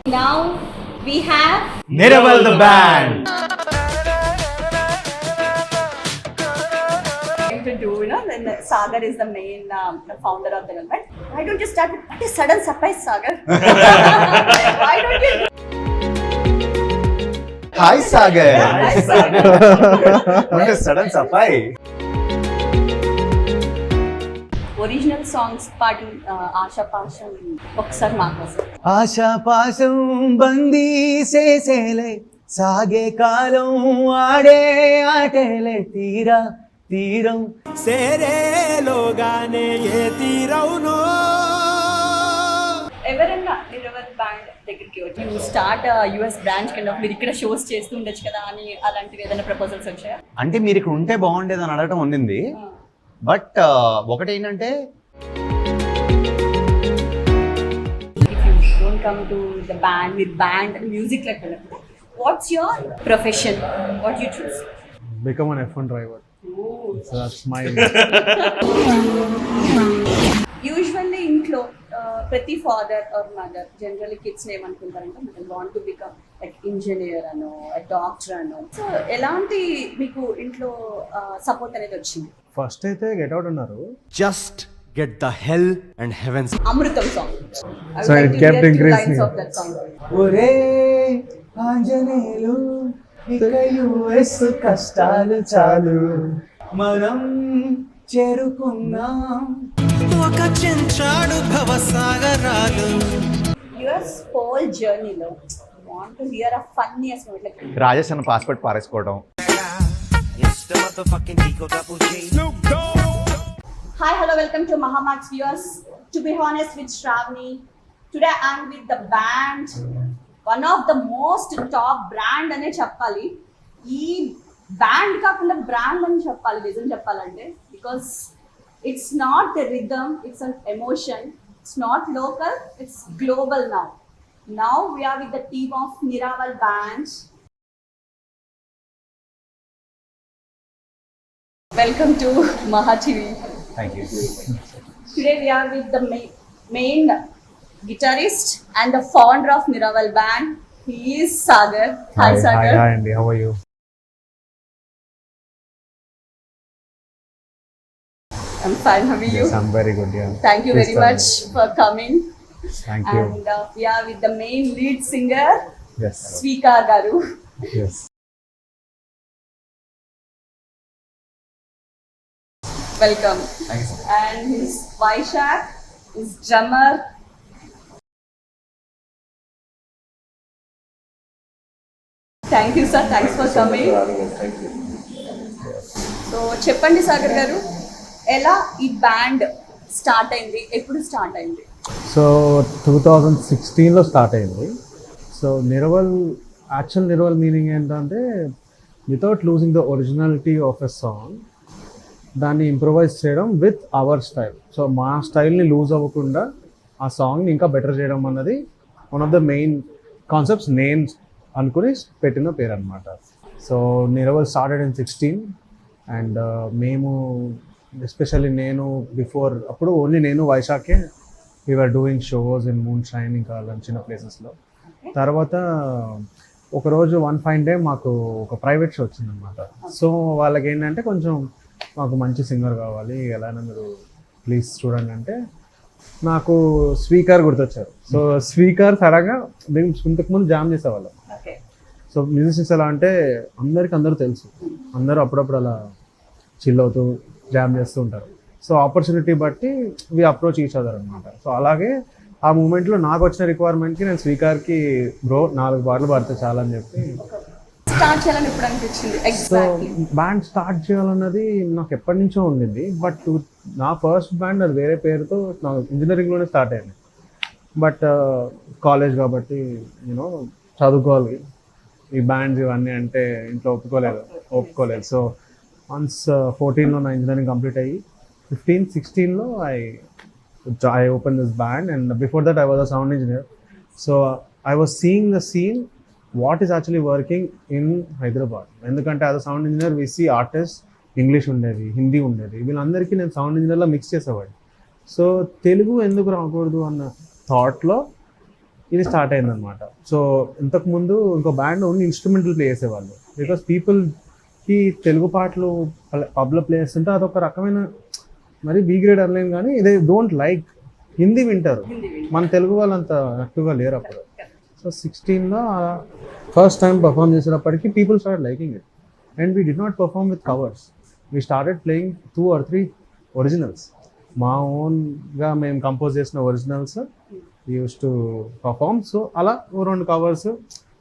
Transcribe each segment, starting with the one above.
Now we have Niraval the band. To do, then Sagar is the main founder of the band. Why don't you start with what is sudden surprise, Sagar? Why don't you? Hi Sagar. Hi, Sagar. What a sudden surprise. Original songs పాటి ఆశా పాశం ఒకసారి మాకోసం. ఆశా పాశం బందీ చేసేలే సాగే కాలం ఆడే ఆటేలే తీరా తీరం సేరేలోగానే ఏ తీరవునో. ఎవరన్నా Niraval band దగ్గరికి వచ్చి యూ స్టార్ట్ యుఎస్ బ్రాంచ్ కింద మీరు ఇక్కడ షోస్ చేస్తూ ఉండొచ్చు కదా అని అలాంటివి ఏదైనా ప్రపోజల్స్ వచ్చాయా? అంటే మీరు ఇక్కడ ఉంటే బాగుండేది అని అడగటం ఉండింది. బట్ ఒకటి ఏంటంటే come to the band with band music like that, what's your profession, what you choose? Become an F1 driver. Ooh. So that's my usually intlo prati father or mother generally kids name anukuntarante I want to become like engineer ano a doctor ano, so elanti meeku intlo support anedi vachindi? first aithe get out annaru, just get the hell and heavens. Amrutam song. So it kept increasing. Of that song. ఒరే ఆంజనేయులు ఇక US కష్టాలు చాలు మనం చేరుకున్నాం ఒక చెంచాడు భవసాగరాలు. Yours whole journey lo want to hear a funniest moment like Rajesh అన్న passport పారేసుకోవడం. Hi, hello, welcome to Mahaa Max viewers. To be honest with Shravani, today I am with the band, one of the most top brand ane cheppali. Ee band kaakunda brand ani cheppali, nijam cheppalante, because it's not a rhythm, it's an emotion. It's not local, it's global now. Now we are with the team of Niraval band. Welcome to Maha TV. Thank you. Today we are with the main guitarist and the founder of Niraval band. He is Sagar. Hi Sagar. Hi Andy, how are you? I'm fine. How are you? Yes, I'm very good. Yeah. Thank you Please very tell much me. for coming. Thank you. And we are with the main lead singer, Yes. Swika Garu. Yes. Welcome. Thank you so much. And his Vaishak, his drummer. Thank you sir, thanks for coming. So చెప్పండి సాగర్ గారు, ఎలా ఈ band start అయింది, ఎప్పుడు start అయింది? So 2016లో start అయింది. So actual Niraval meaning ఏంటంటే without losing the originality of a song దాన్ని ఇంప్రొవైజ్ చేయడం విత్ అవర్ స్టైల్. సో మా స్టైల్ని లూజ్ అవ్వకుండా ఆ సాంగ్ని ఇంకా బెటర్ చేయడం అన్నది one of the main concepts, names అనుకుని పెట్టిన పేరు అనమాట. So Niraval started in 16 and మేము ఎస్పెషల్లీ నేను బిఫోర్ అప్పుడు ఓన్లీ నేను వైశాఖే we're doing shows in Moonshine ఇంకా చిన్న ప్లేసెస్లో. తర్వాత ఒకరోజు వన్ ఫైన్ డే మాకు ఒక ప్రైవేట్ షో వచ్చిందనమాట. సో వాళ్ళకి ఏంటంటే కొంచెం మాకు మంచి సింగర్ కావాలి, ఎలాగైనా మీరు ప్లీజ్ చూడండి అంటే నాకు స్పీకర్ గుర్తొచ్చారు. సో స్పీకర్ సడన్గా మేము ఇంతకుముందు జామ్ చేసేవాళ్ళం. సో మ్యూజిషియన్స్ ఎలా అంటే అందరూ తెలుసు, అందరూ అప్పుడప్పుడు అలా చిల్ అవుతూ జామ్ చేస్తూ ఉంటారు. సో ఆపర్చునిటీ బట్టి వి అప్రోచ్ ఈచ్ అదర్ అనమాట. సో అలాగే ఆ మూమెంట్లో నాకు వచ్చిన రిక్వైర్మెంట్కి నేను స్పీకర్కి బ్రో 4 పాటలు పాడితే చాలని చెప్పి స్టార్ట్ చేయాలని ఎప్పుడు అనిపించింది? సో బ్యాండ్ స్టార్ట్ చేయాలన్నది నాకు ఎప్పటి నుంచో ఉండింది. బట్ నా ఫస్ట్ బ్యాండ్ అది వేరే పేరుతో నాకు ఇంజనీరింగ్లోనే స్టార్ట్ అయింది. బట్ కాలేజ్ కాబట్టి యూనో చదువుకోవాలి, ఈ బ్యాండ్స్ ఇవన్నీ అంటే ఇంట్లో ఒప్పుకోలేదు. సో వన్స్ 14లో నా ఇంజనీరింగ్ కంప్లీట్ అయ్యి 15-16లో I opened this band, and before that I was a sound engineer. So I was seeing the scene, what is actually working in Hyderabad. Endukante as a sound engineer we see artists English ఉండేది, హిందీ ఉండేది, వీళ్ళందరికీ నేను sound ఇంజనీర్లో mix చేసేవాడిని. So Telugu ఎందుకు రాకూడదు అన్న థాట్లో ఇది start అయిందనమాట. సో ఇంతకుముందు ఇంకో బ్యాండ్ ఓన్లీ ఇన్స్ట్రుమెంటల్ ప్లే చేసేవాళ్ళు. బికాస్ పీపుల్కి తెలుగు పాటలు పబ్లో ప్లే చేస్తుంటే అదొక రకమైన మరి బీ గ్రేడ్ అనలేం, కానీ ఇదే డోంట్ లైక్ హిందీ వింటారు, మన తెలుగు వాళ్ళు అంత యాక్టివ్గా లేరు అప్పుడు. సో 16లో ఫస్ట్ టైం పర్ఫామ్ చేసేటప్పటికి people start liking it and we did not perform with covers. We started playing 2 or 3 originals, మా ఓన్గా మేము కంపోజ్ చేసిన originals use to perform. So అలా 2 covers.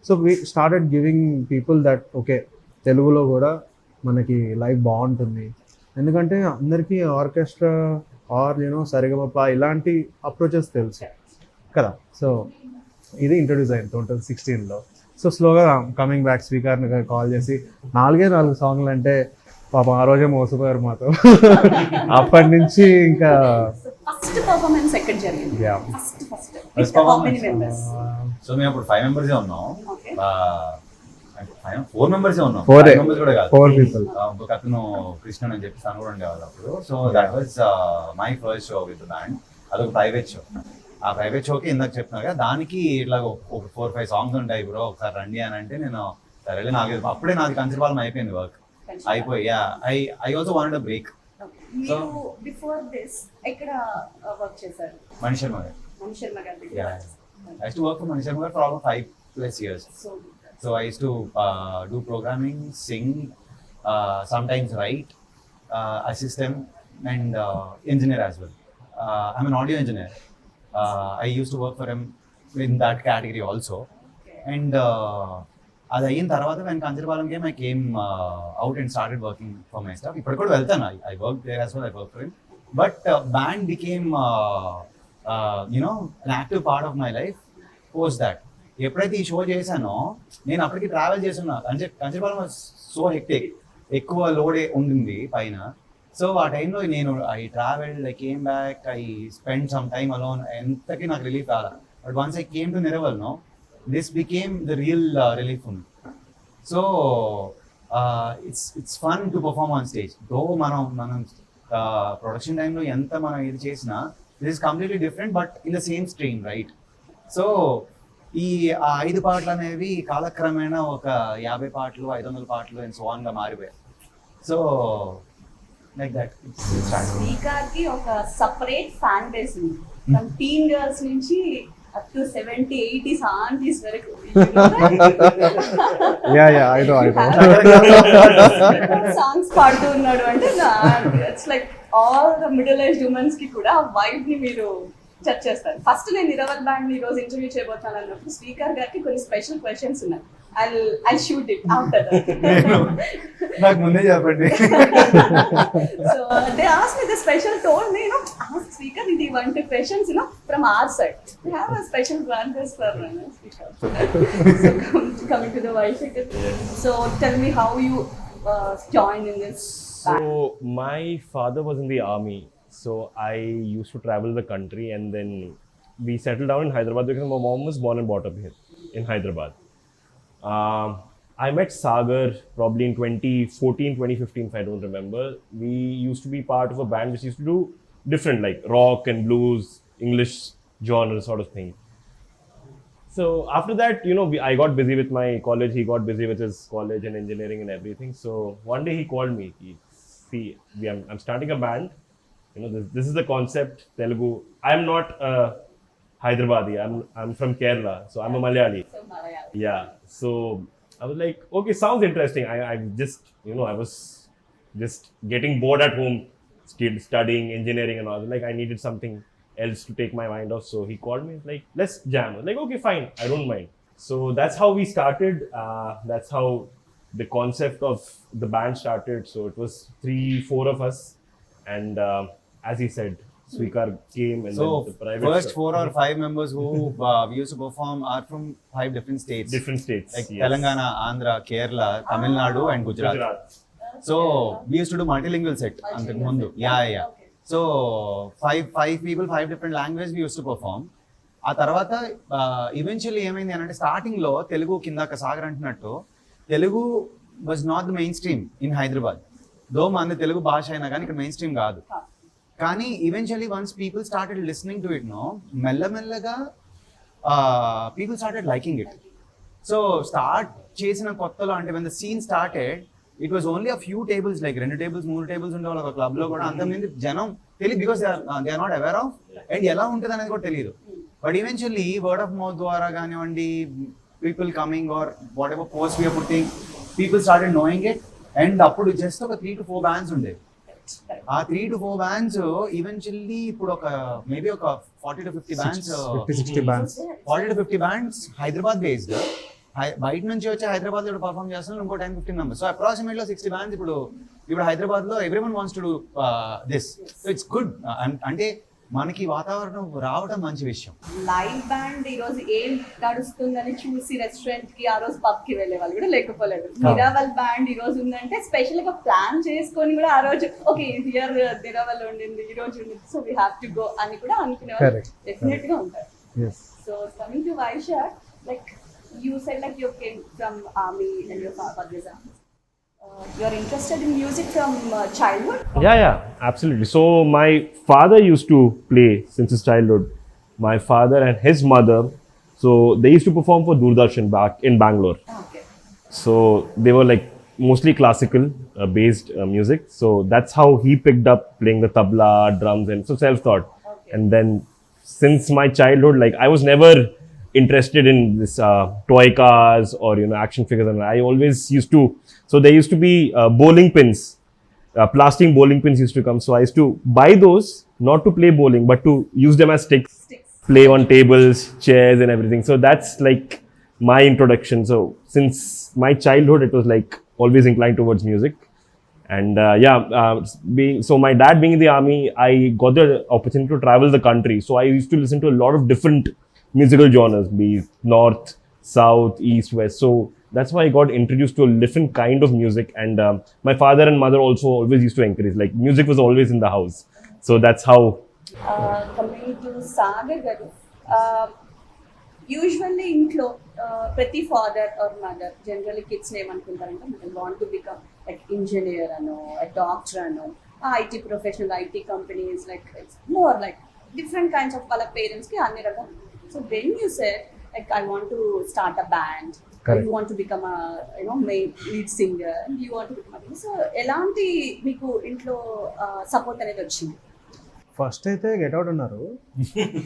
So we started giving people that okay తెలుగులో కూడా మనకి life బాగుంటుంది. ఎందుకంటే అందరికీ ఆర్కెస్ట్రా ఆర్ సరిగమప ఇలాంటి అప్రోచెస్ తెలుసు కదా. సో ఇది ఇంట్రొడ్యూస్ అయింది 2016లో. సో స్లోగా కమింగ్ బ్యాక్ స్పీకర్ని కాల్ చేసి 4 సాంగ్లు అంటే పాపం ఆ రోజే మోసపోయారు మాతో. అప్పటి నుంచి ఇంకా ఫస్ట్ పర్ఫార్మెన్స్ ఎక్కడ జరిగింది? ఫస్ట్ సో మేము అప్పుడు 5 మెంబర్సే ఉన్నాం. 4 మెంబర్సే ఉన్నాం, 5 మెంబర్స్ కూడా కాదు, 4 people. ఒక అతను కృష్ణన్ అని చెప్పి తను కూడా ఉండేవాళ్ళు అప్పుడు. So that was my first show with band. అదొక ప్రైవేట్ షో. ఆ ప్రైవేట్ షోకి ఇందాక చెప్తున్నా కదా, దానికి ఇట్లా ఒక 4-5 సాంగ్స్ ఉంటాయి బ్రో, ఒకసారి రండి అని అంటే నేను సరేలే, నాకు అప్పుడే నాది కన్సిడర్ అయిపోయింది వర్క్ అయిపోయి. I also wanted a break. So before this ఎక్కడ వర్క్ చేశారు? మణి శర్మ గారు. I used to work for Mani Sharma for almost 5+ years. So I used to do programming, sing, sometimes write, assist them, and engineer as well. I'm an audio engineer. I used to work for him in that category also. And అది అయిన తర్వాత when Kanjirpalam came, I came out and started working for my stuff. ఇప్పుడు కూడా వెళ్తాను, I worked there as well, I worked for him. But band became an active part of my life post that. ఎప్పుడైతే ఈ show చేశానో నేను అప్పటికి travel చేస్తున్నా, అంటే కంచరపాలెం సో హెక్టిక్, ఎక్కువ లోడే ఉండింది పైన. సో ఆ టైంలో నేను I travelled, I came back, I spend some time alone. ఎంతకీ నాకు రిలీఫ్ రాలా. But once I came to Niraval నో, this became the real relief for me. So it's fun to perform on stage. Though మనం production టైంలో ఎంత మనం ఇది చేసినా, this is completely different but in the same stream, right? So ఈ 5 పాటలు అనేవి కాలక్రమేణా ఒక 50 పాటలు, 500 పాటలు అండ్ సో ఆన్ గా మారిపోయాయి. So like that. శ్రీకార్కి ఒక సపరేట్ ఫ్యాన్ బేస్ ఉంది, ఫ్రమ్ టీన్ గర్ల్స్ నుంచి అప్ టు 70-80s ఆంటీస్ వరకు. సాంగ్స్ పాడుతూ ఉన్నాడు అంటే it's like all the middle aged womens కి కూడా ఆ వైబ్ ని మీరు టచ్ చేస్తారు. ఫస్ట్ నేను నిరవల్ బ్యాండ్ ఈ రోజు ఇంటర్వ్యూ చేయబోతున్నాను అన్నప్పుడు శ్రీకార్ గారికి కొన్ని స్పెషల్ క్వశ్చన్స్ ఉన్నాయి. ఐ షూట్ ఇట్ ఆఫ్టర్ నాకు ముందే చెప్పండి. So they ask me the special told me ask Srikar ఇది 1-2 questions from our side. We have a special branches for Shrikar. So coming to the wife, so tell me how you joined in this band. So my father was in the army. So I used to travel the country and then we settled down in Hyderabad because my mom was born and brought up here in Hyderabad. I met Sagar probably in 2014, 2015 if I don't remember. We used to be part of a band which used to do different like rock and blues, English genre sort of thing. So after that, I got busy with my college, he got busy with his college and engineering and everything. So one day he called me, I'm starting a band. This is the concept, Telugu. I'm not Hyderabadi. I'm from Kerala, so I'm a Malayali. So Malayalam. Yeah. So I was like, okay, sounds interesting. I just, I was just getting bored at home, studying engineering and all. I was like, I needed something else to take my mind off. So he called me, like, let's jam. I was like, okay, fine, I don't mind. So that's how we started. That's how the concept of the band started. So it was 3-4 of us, and as he said, Shrikar came and so then the private first 4 or 5 members who we used to perform are from 5 different states. Like yes. Telangana, Andhra, Kerala, Tamil Nadu and Gujarat. So we used to do multilingual set antaku mundu. Yeah. So 5 people, 5 different languages we used to perform. ఆ తర్వాత eventually ఏమైంది అని అంటే, స్టార్టింగ్లో తెలుగు కిందాక సాగర్ అంటున్నట్టు Telugu was not the mainstream in Hyderabad. Though మన తెలుగు భాష అయినా కానీ ఇక్కడ మెయిన్ స్ట్రీమ్ కాదు. కానీ eventually once people started listening to it no, మెల్లమెల్లగా people started liking it. So start చేసిన కొత్తలో అంటే when the scene started, it was only a few tables, like 2 tables 3 tables ఉండేవాళ్ళు ఒక క్లబ్ లో కూడా. అంతమంది జనం తెలియదు, because they are not aware of and ఎలా ఉంటుంది అనేది కూడా తెలియదు. But eventually word of mouth ద్వారా కానివ్వండి, people coming or whatever post we're putting, people started knowing it. And అప్పుడు జస్ట్ ఒక 3 to 4 bands ఉండేవి. ఆ 3 to 4 bands ఈవెన్చువల్లీ ఇప్పుడు ఒక మేబీ ఒక 40 to 50 bands, 50-60 bands, 40 to 50 bands Hyderabad based. బయట నుంచి వచ్చి హైదరాబాద్ లో పర్ఫామ్ చేస్తున్నారు ఇంకో 10-15 మెంబర్స్. సో అప్రాక్సిమేట్లీ 60 bands ఇప్పుడు హైదరాబాద్ లో everyone wants to do this. So it's good. అంటే మనకి వాతావరణం రావడం మంచి విషయం. లైవ్ బ్యాండ్ ఈ రోజు ఏం నడుస్తుందని చూసి రెస్టారెంట్ కి ఆ రోజు పబ్ కి వెళ్ళే వాళ్ళు కూడా లేకపోలేదు. నిరావల్ బ్యాండ్ ఈ రోజు ఉందంటే స్పెషల్ గా ప్లాన్ చేసుకొని కూడా ఆ రోజు ఓకే హియర్ నిరావల్ ఉండింది ఈ రోజు ఉంది, so we have to go అని కూడా అనుకునే వాళ్ళు డెఫినెట్ గా ఉంటారు. So coming to Vaishakh, like you said like you came from army and your father is army. You're interested in music from childhood? Yeah, absolutely. So my father used to play since his childhood. My father and his mother, so they used to perform for Doordarshan back in Bangalore. Okay. So they were like mostly classical based music. So that's how he picked up playing the tabla, drums, and so self-taught. Okay. And then since my childhood, like I was never interested in this toy cars or action figures, and I always used to, so there used to be bowling pins, plastic bowling pins used to come, so I used to buy those not to play bowling but to use them as sticks, play on tables, chairs and everything. So that's like my introduction. So since my childhood it was like always inclined towards music. And so my dad being in the army, I got the opportunity to travel the country, so I used to listen to a lot of different musical genres, be it north, south, east, west. So that's why I got introduced to a different kind of music. And my father and mother also always used to encourage, like music was always in the house. So that's how. Coming to Sagar garu, usually intlo prati father or mother generally kids name anukuntarante they want to become like engineer ano, a doctor ano, IT professional, IT companies, like it's more like different kinds of wala parents ki anni rakam. So then you said like I want to start a band. Correct. You want to become a main lead singer, you want to become a, so elanti meeku intlo support anedi vachindi? First అయితే get out అన్నారు,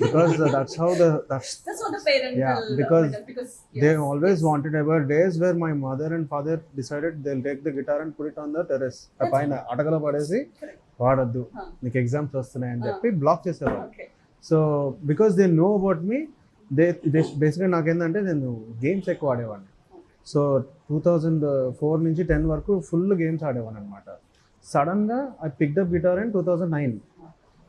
because that's how That's what the parental Yeah, because because they always wanted. There were days where my mother and father decided they'll take the guitar and put it on the terrace, ఆ పైన అటకలో పడేసి వాడద్దు నీకు exams వస్తున్నాయని చెప్పి black చేసేవాళ్ళు. okay. So because they know about me, they బేసిక్గా నాకేంటంటే నేను గేమ్స్ ఎక్కువ ఆడేవాడిని. సో 2004 నుంచి 10 వరకు ఫుల్ గేమ్స్ ఆడేవాడిని అనమాట. సడన్గా I picked up guitar in 2009.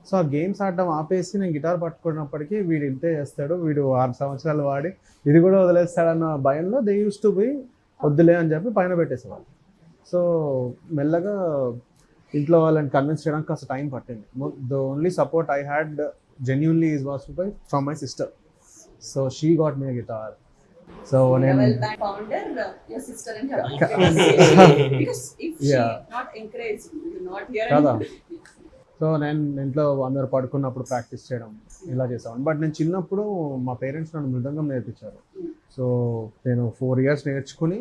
So ఆ గేమ్స్ ఆడడం ఆపేసి నేను గిటార్ పట్టుకున్నప్పటికీ వీడు ఇంతే చేస్తాడు, వీడు 6 సంవత్సరాలు వాడి ఇది కూడా వదిలేస్తాడన్న భయంలో దే యూస్ టు బి వద్దులే అని చెప్పి పైన పెట్టేసేవాళ్ళు. సో మెల్లగా ఇంట్లో వాళ్ళని కన్విన్స్ చేయడానికి కాస్త టైం పట్టింది. The only support I had genuinely was from my sister, so she got me a guitar. So Niraval band founder your sister and her because if she not encourage you not here kada. So నేను ఇంట్లో అందరు పడుకున్నప్పుడు practice చేయడం ఇలా చేసాను. But నేను చిన్నప్పుడు మా పేరెంట్స్ నన్ను మృదంగం నేర్పించారు. సో నేను 4 years నేర్చుకుని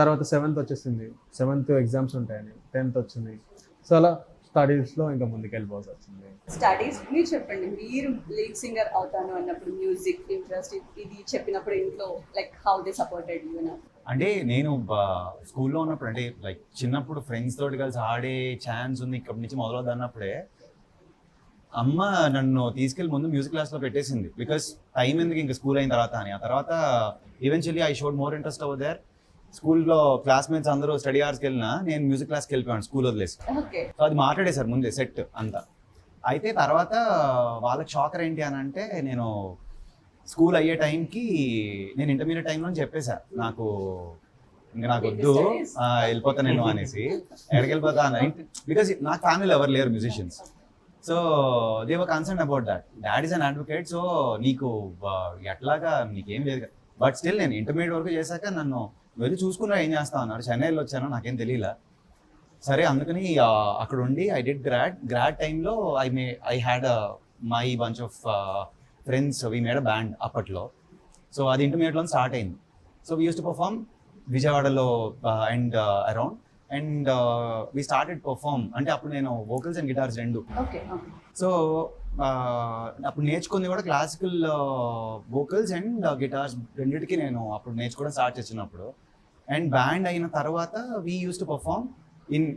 తర్వాత 7th వచ్చేసింది, 7th ఎగ్జామ్స్ ఉంటాయని 10th వచ్చింది. సో అలా స్టడీస్లో ఇంకా ముందుకు వెళ్ళిపోవాల్సి వచ్చింది. స్టడీస్ మీరు చెప్పండి, మీరు లీడ్ సింగర్ అవుతాను అన్నప్పుడు మ్యూజిక్ ఇంట్రెస్ట్ ఇది చెప్పినప్పుడు ఇంట్లో like how they supported you నా? అంటే నేను స్కూల్లో ఉన్నప్పుడు అంటే లైక్ చిన్నప్పుడు ఫ్రెండ్స్ తోటి కలిసి ఆడే ఛాన్స్ ఉంది ఇక్కడి నుంచి మొదలవుద్ది అన్నప్పుడే అమ్మ నన్ను తీసుకెళ్ళి ముందు మ్యూజిక్ క్లాస్లో పెట్టేసింది. బికాస్ టైం ఎందుకు ఇంకా స్కూల్ అయిన తర్వాత అని. ఆ తర్వాత eventually I showed more interest over there. స్కూల్లో క్లాస్మేట్స్ అందరూ స్టడీ అవర్స్కి వెళ్ళినా నేను మ్యూజిక్ క్లాస్కి వెళ్ళిపోయాను స్కూల్ వదిలేసి. సో అది మాట్లాడేశారు ముందే సెట్ అంతా. అయితే తర్వాత వాళ్ళకి షాకర్ ఏంటి అని అంటే నేను స్కూల్ అయ్యే టైంకి నేను ఇంటర్మీడియట్ టైంలో చెప్పేశా నాకు వద్దు వెళ్ళిపోతా నేను అనేసి. ఎక్కడికి వెళ్ళిపోతా అని, బికాస్ నాకు ఫ్యామిలీలో ఎవరు లేరు musicians. So they were concern about that. Dad is an advocate, so నీకు ఎట్లాగా నీకేం లేదు. బట్ స్టిల్ నేను ఇంటర్మీడియట్ వరకు చేశాక నన్ను వెళ్ళి చూసుకున్నా ఏం చేస్తా అన్నాడు. చెన్నైలో వచ్చాను, నాకేం తెలియలా. సరే అందుకని అక్కడ ఉండి ఐ డిడ్ గ్రాడ్ టైంలో I had my bunch of friends we made a band అప్పట్లో. సో అది ఇంటర్మీడియట్లో స్టార్ట్ అయింది. So we use to perform విజయవాడలో and around and we started perform. అంటే అప్పుడు నేను వోకల్స్ అండ్ గిటార్స్ రెండు. సో అప్పుడు నేర్చుకుంది కూడా క్లాసికల్ వోకల్స్ అండ్ గిటార్స్ రెండింటికి నేను అప్పుడు నేర్చుకోవడం స్టార్ట్ చేసినప్పుడు. అండ్ బ్యాండ్ అయిన తర్వాత we use to perform in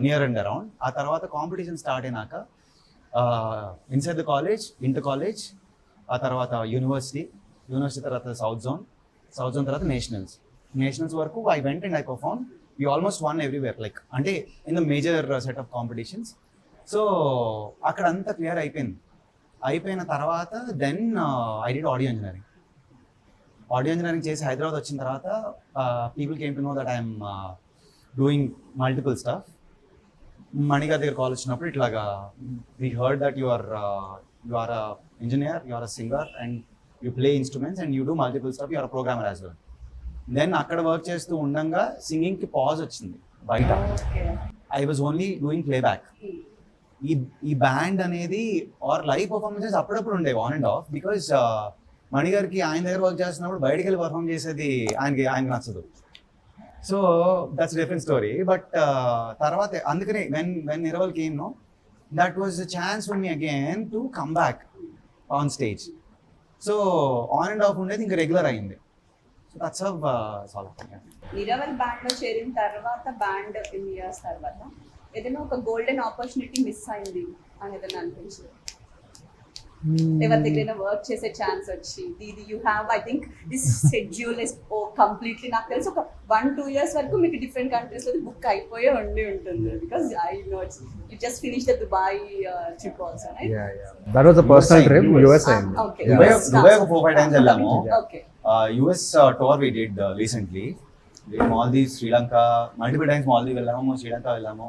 near and around. ఆ తర్వాత కాంపిటీషన్ స్టార్ట్ అయినాక inside the college, inter college, ఆ తర్వాత యూనివర్సిటీ తర్వాత సౌత్ జోన్ తర్వాత నేషనల్స్ వరకు I went and I perform. We almost won everywhere like అంటే in the major set of competitions. So అక్కడ అంతా క్లియర్ అయిపోయిన తర్వాత then I did audio engineering చేసి హైదరాబాద్ వచ్చిన తర్వాత people came to know that I'm doing multiple stuff. మణిగారి దగ్గర కాల్ వచ్చినప్పుడు ఇట్లాగా we heard that you are engineer, you are a singer and you play instruments and you do multiple stuff, you are programmer as well. Then అక్కడ work చేస్తూ ఉండగా సింగింగ్కి pause వచ్చింది బయట. I was only doing playback. ఈ band అనేది our live performances అప్పుడప్పుడు ఉండేవి ఆన్ అండ్ ఆఫ్. బికాజ్ మణిగారికి ఆయన దగ్గర వర్క్ చేస్తున్నప్పుడు బయటకు వెళ్ళి పర్ఫామ్ చేసేది ఆయనకి నచ్చదు. So that's different story. But తర్వాత అందుకనే when Niraval came no that was a chance for me again to come back on stage. So on and off ఉండేది ఇంకా రెగ్యులర్ అయింది. So that's how Niraval band లో చేరిన తర్వాత బ్యాండ్ ఇన్ ఇయర్స్ తర్వాత ఏదైనా ఒక గోల్డెన్ ఆపర్చునిటీ మిస్ అయింది అని ఏదైనా అనిపించింది? ఎవరి దగ్గర వర్క్ చేసే ఛాన్స్ వచ్చి దీది you have I think this schedule is completely నాకు తెలిసి ఒక 1-2 years వరకు మీకు డిఫరెంట్ కంట్రీస్ లో బుక్ అయిపోయే ఉంటుంది. Because I know you just finish the Dubai trip also right? That was a personal trip. US అయింది. దుబాయ్ ఒక 4-5 times వెళ్ళాము. US tour we did recently. Maldives, Sri Lanka multiple times Maldive వెళ్ళాము, శ్రీలంక వెళ్ళాము,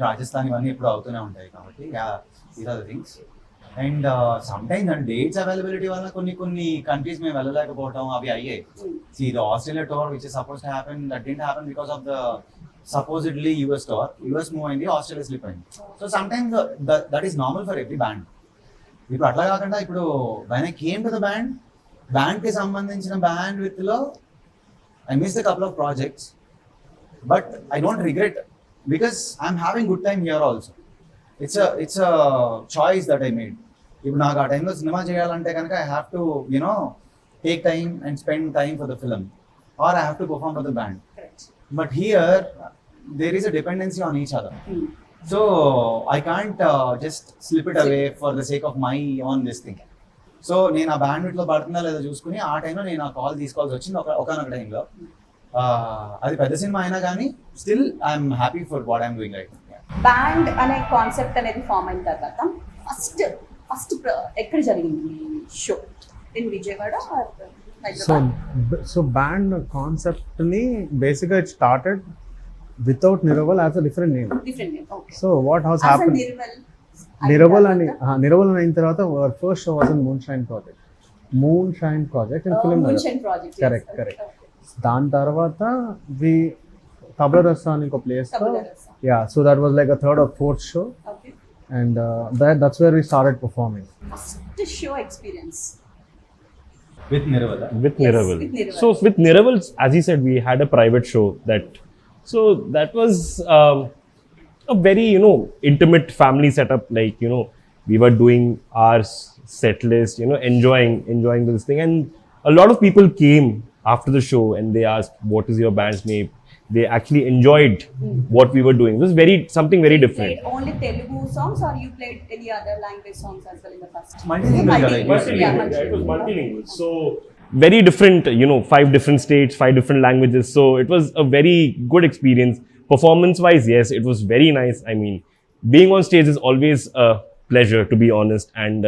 రాజస్థాన్ ఇవన్నీ ఎప్పుడు అవుతూనే ఉంటాయి కాబట్టి these are the things. And some times and dates availability వల్ల కొన్ని కంట్రీస్ మేము వెళ్ళలేకపోవడం అవి అయ్యాయి. See the Australia tour which is supposed to happen, that didn't happen because of the supposedly US tour. US move అయింది, Australia slip అయింది. So sometimes that is normal for every band. ఇప్పుడు అట్లా కాకుండా ఇప్పుడు when I came to the band కి సంబంధించిన band with లో I missed a couple of projects, but I don't regret because I'm having good time here also. It's a choice that I made. ఇప్పుడు నాకు ఆ టైంలో cinema చేయాలంటే కనుక I have to take time and spend time for the film or I have to perform for the band. But here there is a dependency on each other. So I can't just slip it away for the sake of my own this thing. So నేను ఆ band వీటిలో పడుతుందా లేదా చూసుకుని ఆ టైంలో నేను ఆ కాల్ తీసుకోవాల్సి వచ్చింది ఒకనొక టైంలో. అది పెద్ద సినిమా అయినా కానీ still I'm happy for what I'm doing right. Band అనే కాన్సెప్ట్ అనేది ఫామ్ అయిన తర్వాత ఫస్ట్ ఎక్కడ జరిగింది show? In Vijayawada? So band concept ని బేసిక్గా it started without Niraval as a different name. Okay. So what how's happen, Niraval అని అయిన తర్వాత first show was in Moonshine Project in Film Nagar. Correct. దాని తర్వాత వి తబలా రసా అని ఒక place. So that was like a third or fourth show. And that's where we started performing. First show experience with Niraval. With Niraval. So with Niraval, as he said, we had a private show that was a very intimate family setup. Like we were doing our set list, enjoying this thing, and a lot of people came after the show and they asked, "What is your band's name?" They actually enjoyed what we were doing. It was something very different. You played only Telugu songs or you played any other language songs as well in the first? Multilingual. It was multilingual. So very different, 5 different states, 5 different languages. So it was a very good experience. Performance-wise, yes, it was very nice. I mean, being on stage is always a pleasure, to be honest. And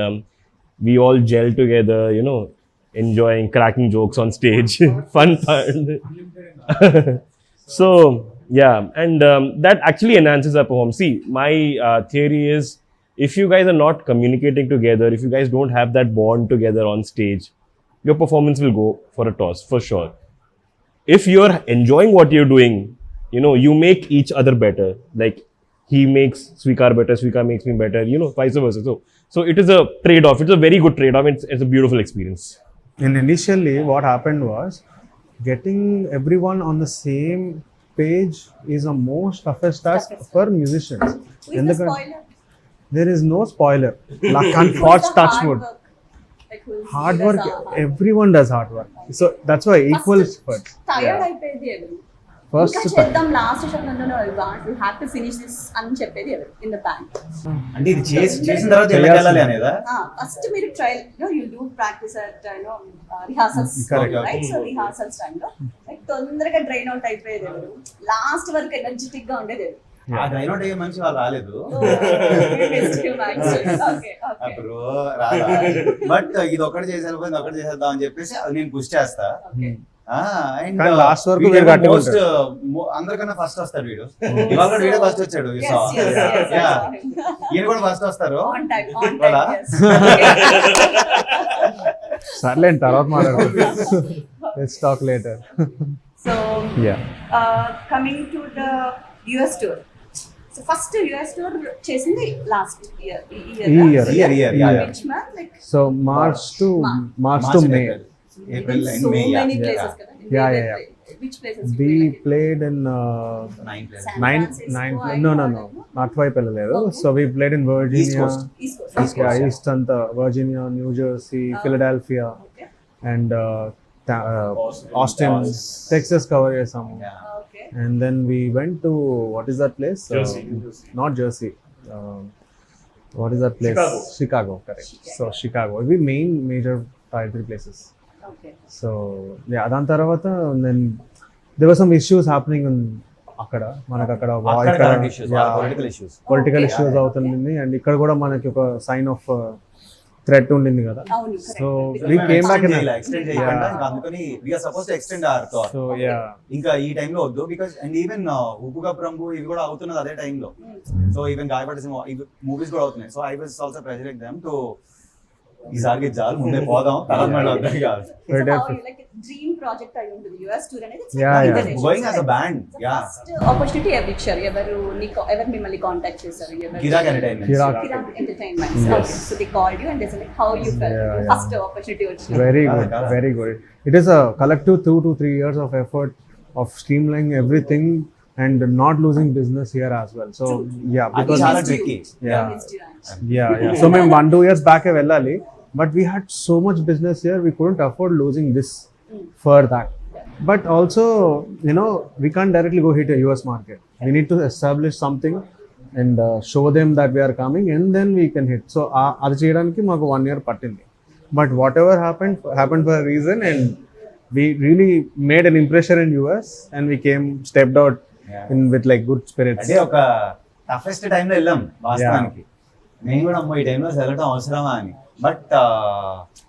we all gelled together, enjoying, cracking jokes on stage. Fun. So yeah, and that actually enhances our performance. See, my theory is, if you guys are not communicating together, if you guys don't have that bond together on stage, your performance will go for a toss, for sure. If you're enjoying what you're doing, you know, you make each other better. Like he makes Sweekar better, Sweekar makes me better, you know, vice versa. So it is a trade-off. It's a very good trade-off. It's a beautiful experience. And initially, what happened was getting everyone on the same page is the most toughest task for musicians. Who is In the the spoiler? There is no spoiler. Luck and Who is force, the touch hard wood. work? Like who is Hard who work. does the hard Everyone does hard work. So that's why equal efforts. Tired అయిపోయేది ఎవరు? First, ఇంకా చేద్దాం last సెషన్లో we have to finish this అని చెప్పేది ఎవరు in the band? అంటే ఇది చేసిన తర్వాత ఎలా వెళ్ళాలి అనేదా? ఫస్ట్ మీరు trial you do practice at rehearsals, Correct. Right? So rehearsals టైంలో లైక్ తొందరగా డ్రైన్ అవుట్ అయిపోయేది ఎవరు? లాస్ట్ వరకు ఎనర్జెటిక్ గా ఉండేది ఎవరు? ఆ డ్రైన్ అవుట్ అయ్యే మనిషి వాళ్ళు రాలేదు. బ్రో రాదా? బట్ ఇది ఒకటి చేసేపోయింది, ఒకటి చేసేద్దాం అని చెప్పేసి అది నేను పుష్ చేస్తా. And కానీ last వరకు వీడు గట్టిగా most అందరికన్నా ఫస్ట్ వస్తాడు వీడు. ఇవాళ కూడా వీడే ఫస్ట్ వచ్చాడు. ఈయన కూడా ఫస్ట్ వస్తారు. సర్లే తర్వాత మాట్లాడుకుంటాం. Let's talk later. So Yeah. Coming to the US tour. So first US tour చేసింది last year. Year. Which month? Like So March to May. April and so May. many Yeah. places kada. Yeah. Which places? We played in 9 places. San nine. Francisco, No. అటువైపు వెళ్ళలేదు. So we played in Virginia. East Coast. East Coast. East అంతా Virginia, New Jersey, Philadelphia, Okay. and Austin, Texas cover చేసాము. Yeah. Okay. And then we went to, what is that place? Jersey. Not Jersey. What is that place? Chicago, correct. So Chicago. We major Tier 3 places. Okay. So yeah, దాని తర్వాత then there were some issues happening in అక్కడ మనకు అక్కడ current issues, political issues. Political Okay. Issues అవుతుంది and ఇక్కడ కూడా మనకి ఒక సైన్ ఆఫ్ థ్రెట్ ఉండింది కదా. అవును, So correct. we came back in extend చేయకుండా ఇంకా అందుకని we are supposed to extend our tour. so yeah. ఇంకా ఈ టైంలో వద్దు బికాస్ అండ్ ఈవెన్ ఉప్పుగా ప్రభు ఇవి కూడా అవుతున్నది అదే టైంలో. సో ఈవెన్ గాయపడి మూవీస్ కూడా అవుతున్నాయి. So I was also pressuring them to ఈసారికి చాలు ముందే పోదాం తర్వాత మళ్ళీ వద్దాం కాదు. It's about like a dream project అయి ఉంటుంది యుఎస్ టూర్ అనేది. It's Yeah, like yeah. international. Going as a band, So yeah. first opportunity ఎవరు ఇచ్చారు? ఎవరు మిమ్మల్ని కాంటాక్ట్ చేశారు? కిరాక్ entertainment. Kirak. Kirak Entertainment. Okay. So they called you and they said like how you felt Yeah, yeah. first opportunity వచ్చింది. Very good. It is a collective 2 to 3 years of effort of streamlining everything and not losing business here as well. So yeah, అది because చాలా missed you. tricky. Yeah. Missed you actually. yeah. So మేము 1-2 years back వెళ్ళాలి, but we had so much business here, we couldn't afford losing this for that. But also, you know, we can't directly go hit a US market. We need to establish something and show them that we are coming and then we can hit. So అది చేయడానికి మాకు 1 year పట్టింది. But whatever happened for a reason, and we really made an impression in US and we stepped out in with like good spirits. అంటే ఒక toughest టైంలో వెళ్ళాం వాస్తవానికి. నేను కూడా అమ్మో ఈ టైంలో వెళ్ళటం అవసరమా అని. బట్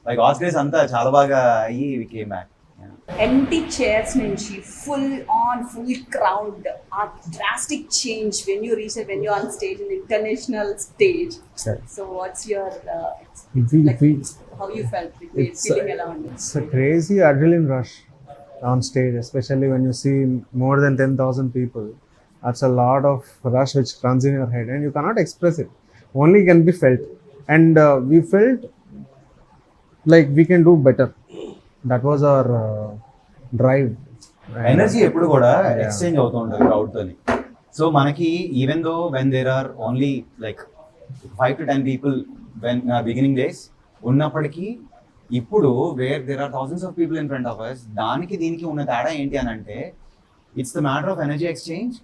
లైక్ ఆస్ట్రేలియా అంతా చాలా బాగా అయ్యి we came back. Empty chairs నుంచి full crowd, a drastic change when you're on stage in international stage. Yeah. So what's your We- how you felt It's feeling around it? It's a crazy adrenaline rush on stage, especially when you see more than 10,000 people. That's a lot of rush which runs in your head and you cannot express it. Only can be felt. And we felt like we can do better. That was our drive. Energy ఎప్పుడు కూడా exchange అవుతూ ఉంటుంది crowd తోని. So మనకి even though when there are only like 5 to 10 people when beginning days ఉన్నప్పటికీ ఇప్పుడు where there are thousands of people in front of us, దానికి దీనికి ఉన్న తేడా ఏంటి అని అంటే it's the matter of energy exchange.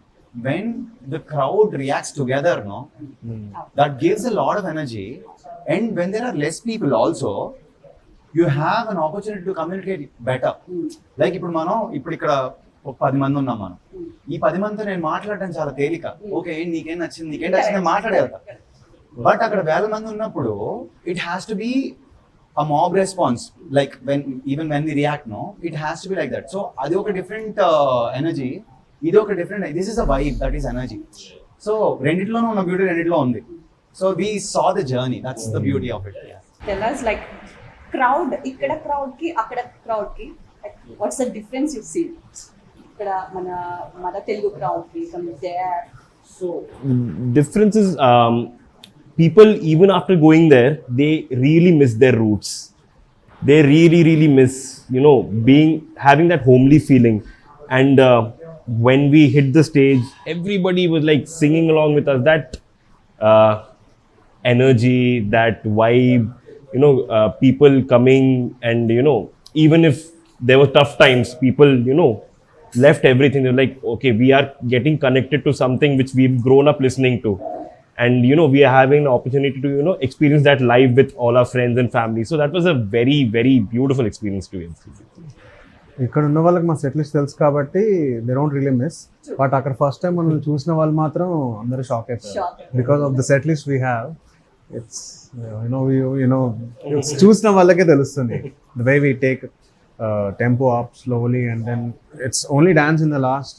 When the crowd reacts together no, that gives a lot of energy. And when there are less people also you have an opportunity to communicate better. Like ఇప్పుడు ఇక్కడ ఒక 10 మంది ఉన్నాం మనం. ఈ 10 మందితో నేను మాట్లాడడం చాలా తేలిక. ఓకే నీకేం నచ్చింది మాట్లాడేస్తా. బట్ అక్కడ 1000 మంది ఉన్నప్పుడు it has to B a mob response, like when we react, no, it has to be like that. So adi oka different energy, idi oka different, this is a vibe, that is energy. So renditlo unna beauty renditlo undi. So we saw the journey, that's the beauty of it. Yeah. Tell us like crowd, ikkada crowd ki akada crowd ki, like what's the difference you see ఇక్కడ మన Telugu crowd కి from there. So difference is people even after going there, they really miss their roots. They really miss, you know, having that homely feeling. And when we hit the stage, everybody was like singing along with us. That energy, that vibe, you know, people coming, and you know, even if there were tough times, people, you know, left everything. They're like, okay, we are getting connected to something which we've grown up listening to, and you know, we are having an opportunity to, you know, experience that live with all our friends and family. So that was a very beautiful experience to experience. ఇక్కడ ఉన్న వాళ్ళకి మా set list తెలుసు కాబట్టి they don't really miss. But అక్కడ first time మనం చూసిన వాళ్ళు మాత్రం అందరూ షాక్ అయిపోయారు because of the set list we have. It's you know చూసిన వాళ్ళకే తెలుస్తుంది the way we take tempo up slowly and then it's only dance in the last.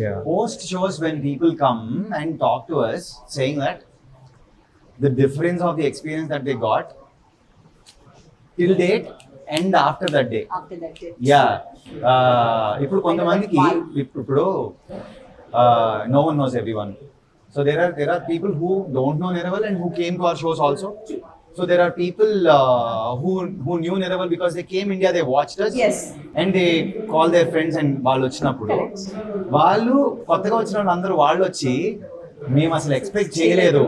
Yeah, Most shows when people come and talk to us saying that the difference of the experience that they got till date and after that day. After that day. Yeah. ఇప్పుడు కొంతమందికి ఇప్పుడు no one knows everyone. So there are people who don't know Niraval and who came to our shows also. So there are people who knew Niraval because they came India, they watched us. Yes. And they call their friends and వాళ్ళు వచ్చినప్పుడు వాళ్ళు కొత్తగా వచ్చిన వాళ్ళందరూ వాళ్ళు వచ్చి మేము అసలు ఎక్స్పెక్ట్ చేయలేదు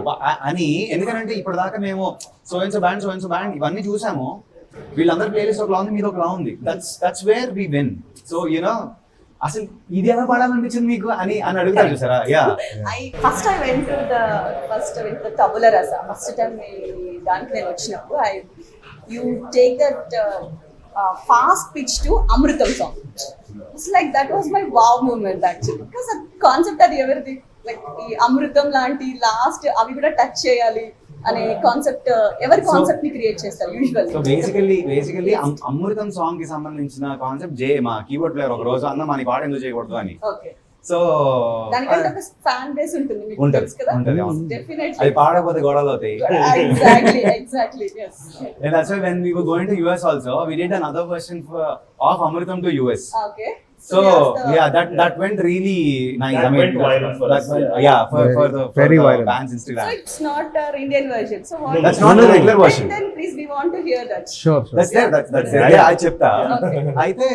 అని. ఎందుకంటే ఇప్పుడు దాకా మేము సో అండ్ సో బ్యాండ్ ఇవన్నీ చూసాము. వీళ్ళందరూ ప్లేలిస్ట్ ఒకలా ఉంది, మీద ఒకలా ఉంది. That's where we win. So you know అసలు ఇది ఎలా పాడాలనిపించింది మీకు అని అడుగుతారు చూసారా? Yeah, first I went to the tabula rasa. First time దానికి నేను వచ్చినప్పుడు you take that fast pitch to Amrutham song. It's like that was my wow moment actually, because ఆ కాన్సెప్ట్ అది ఎవరిది, లైక్ ఈ అమృతం లాంటి లాస్ట్ అవి కూడా టచ్ చేయాలి అనే కాన్సెప్ట్ ఎవరి కాన్సెప్ట్ ని క్రియేట్ చేస్తారు యూజువల్లీ. సో బేసికల్లీ అమృతం సాంగ్ కి సంబంధించిన కాన్సెప్ట్ మా కీబోర్డ్ ప్లేయర్ ఒక రోజు అన్న మన పాట ఎందుకు చేయకూడదు అని. ఓకే, సో దానికంటే ఒక ఫ్యాన్ బేస్ ఉంటుంది మీకు తెలుసు కదా. డెఫినెట్లీ అది పాడకపోతే గొడవలు అవుతాయి. Exactly yes. And that's why when we were going to US also, we did another version of Amritam to US. Okay. So yeah, that went really nice. That went viral for us. For the Very viral. band's Instagram. So it's not our Indian version. So what? That's not the regular version. Then please, we want to hear that. sure. That's there. Yeah, I చెప్తా. Okay. అయితే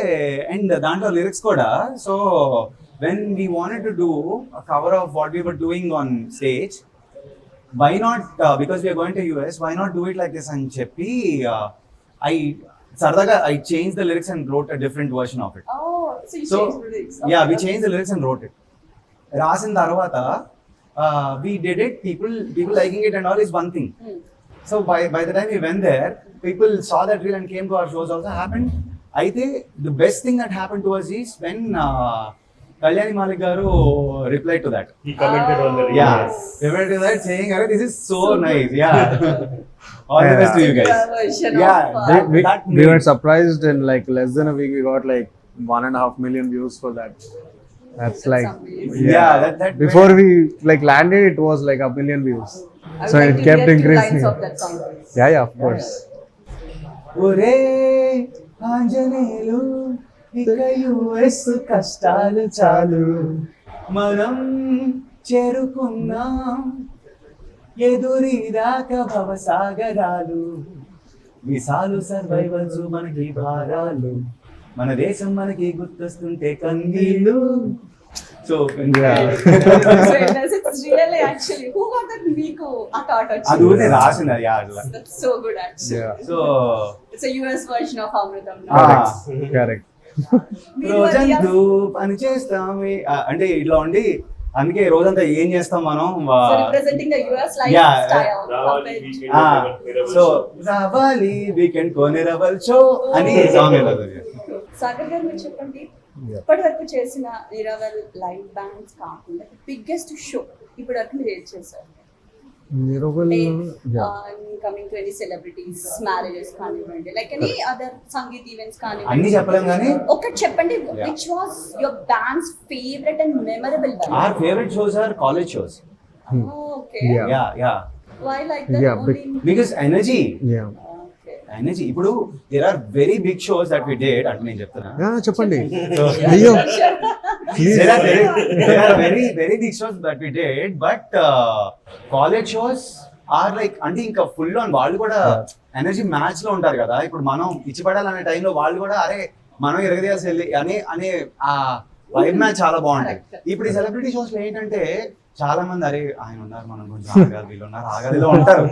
and దాంట్లో lyrics కూడా. So when we wanted to do a cover of what we were doing on stage, why not, because we are going to US, why not do it like this అని చెప్పి I changed the lyrics and wrote a different version of it. Oh, so you changed the lyrics. Okay. Yeah, we changed the lyrics and wrote it. రాసిన తర్వాత we did it, people liking it and all is one thing. So by the time we went there, people saw that reel and came to our shows also. Happened. అయితే the best thing that happened to us is when Kalyani Malik garu replied to that. He commented on the reel. Yeah, replied to that saying, "This is so nice." Yeah. All the best to you guys. Version Yeah, of, We were surprised in like less than a week we got like 1.5 million views for that. That's like amazing. Yeah, that before we like landed it was like 1 million views. I would So like it to kept hear 2 increasing. lines of that song. Yeah, of course. ఒరే ఆంజనేయులు ఇక US కష్టాలు చాలు, మనం చేరుకున్నాం ఎదురీదాకా భవసాగరాలు, Vishal survivals మనకి భారాలు, మన దేశం మనకి గుర్తొస్తుంటే కన్నీళ్ళు. So It's really actually who got that మీకు ఆ థాట్ అది వచ్చింది? ఊరికే రాసింది అది అట్లా. That's so good actually. Yeah. So It's a US version of Amritam. Correct. రోజంతా పని చేస్తామే అంటే ఇట్లా ఉండి, అందుకే రోజంతా ఏం చేస్తాం మనం. So representing the US Yeah. lifestyle. Ravali compared to- weekend. So రావాలి వీకెండ్ కో నిరవల్ షో అని సాంగ్ వెళ్ళదు. సాగర్ గారు మీరు చెప్పండి, ఇప్పటి వరకు చేసిన నిరవల్ లైవ్ బ్యాండ్స్ కాకుండా బిగ్గెస్ట్ షో ఇప్పటి వరకు మీరు ఏం చేశారు? Niraval, coming to any celebrities marriages కానివ్వండి, like any other sangeet events అన్ని కానివ్వండి, చెప్పలేం కానీ ఒకటి చెప్పండి, which was your band's favourite and memorable band? our favorite shows are college shows. Okay, Yeah. Why like that? Yeah, only Because energy. Yeah. Energy. ఇప్పుడు there are very big shows that we did అంటే నేను చెప్తున్నా. చెప్పండి. అయ్యో please. There are very big shows that we did, but college shows are like అంటే ఇంకా full on వాళ్ళు కూడా ఎనర్జీ మ్యాచ్ లో ఉంటారు కదా. ఇప్పుడు మనం ఇచ్చిపడాలనే టైంలో వాళ్ళు కూడా అరే మనం ఎరగదీయాల్సి వెళ్ళి అనే ఆ వైబ్ మ్యాచ్ చాలా బాగుంటాయి. ఇప్పుడు ఈ సెలబ్రిటీ షోస్ లో ఏంటంటే చాలా మంది అరే ఆయన ఉన్నారు మనం కొంచెం ఆగాలి వీళ్ళు ఉన్నారు ఆగాలిలో ఉంటారు.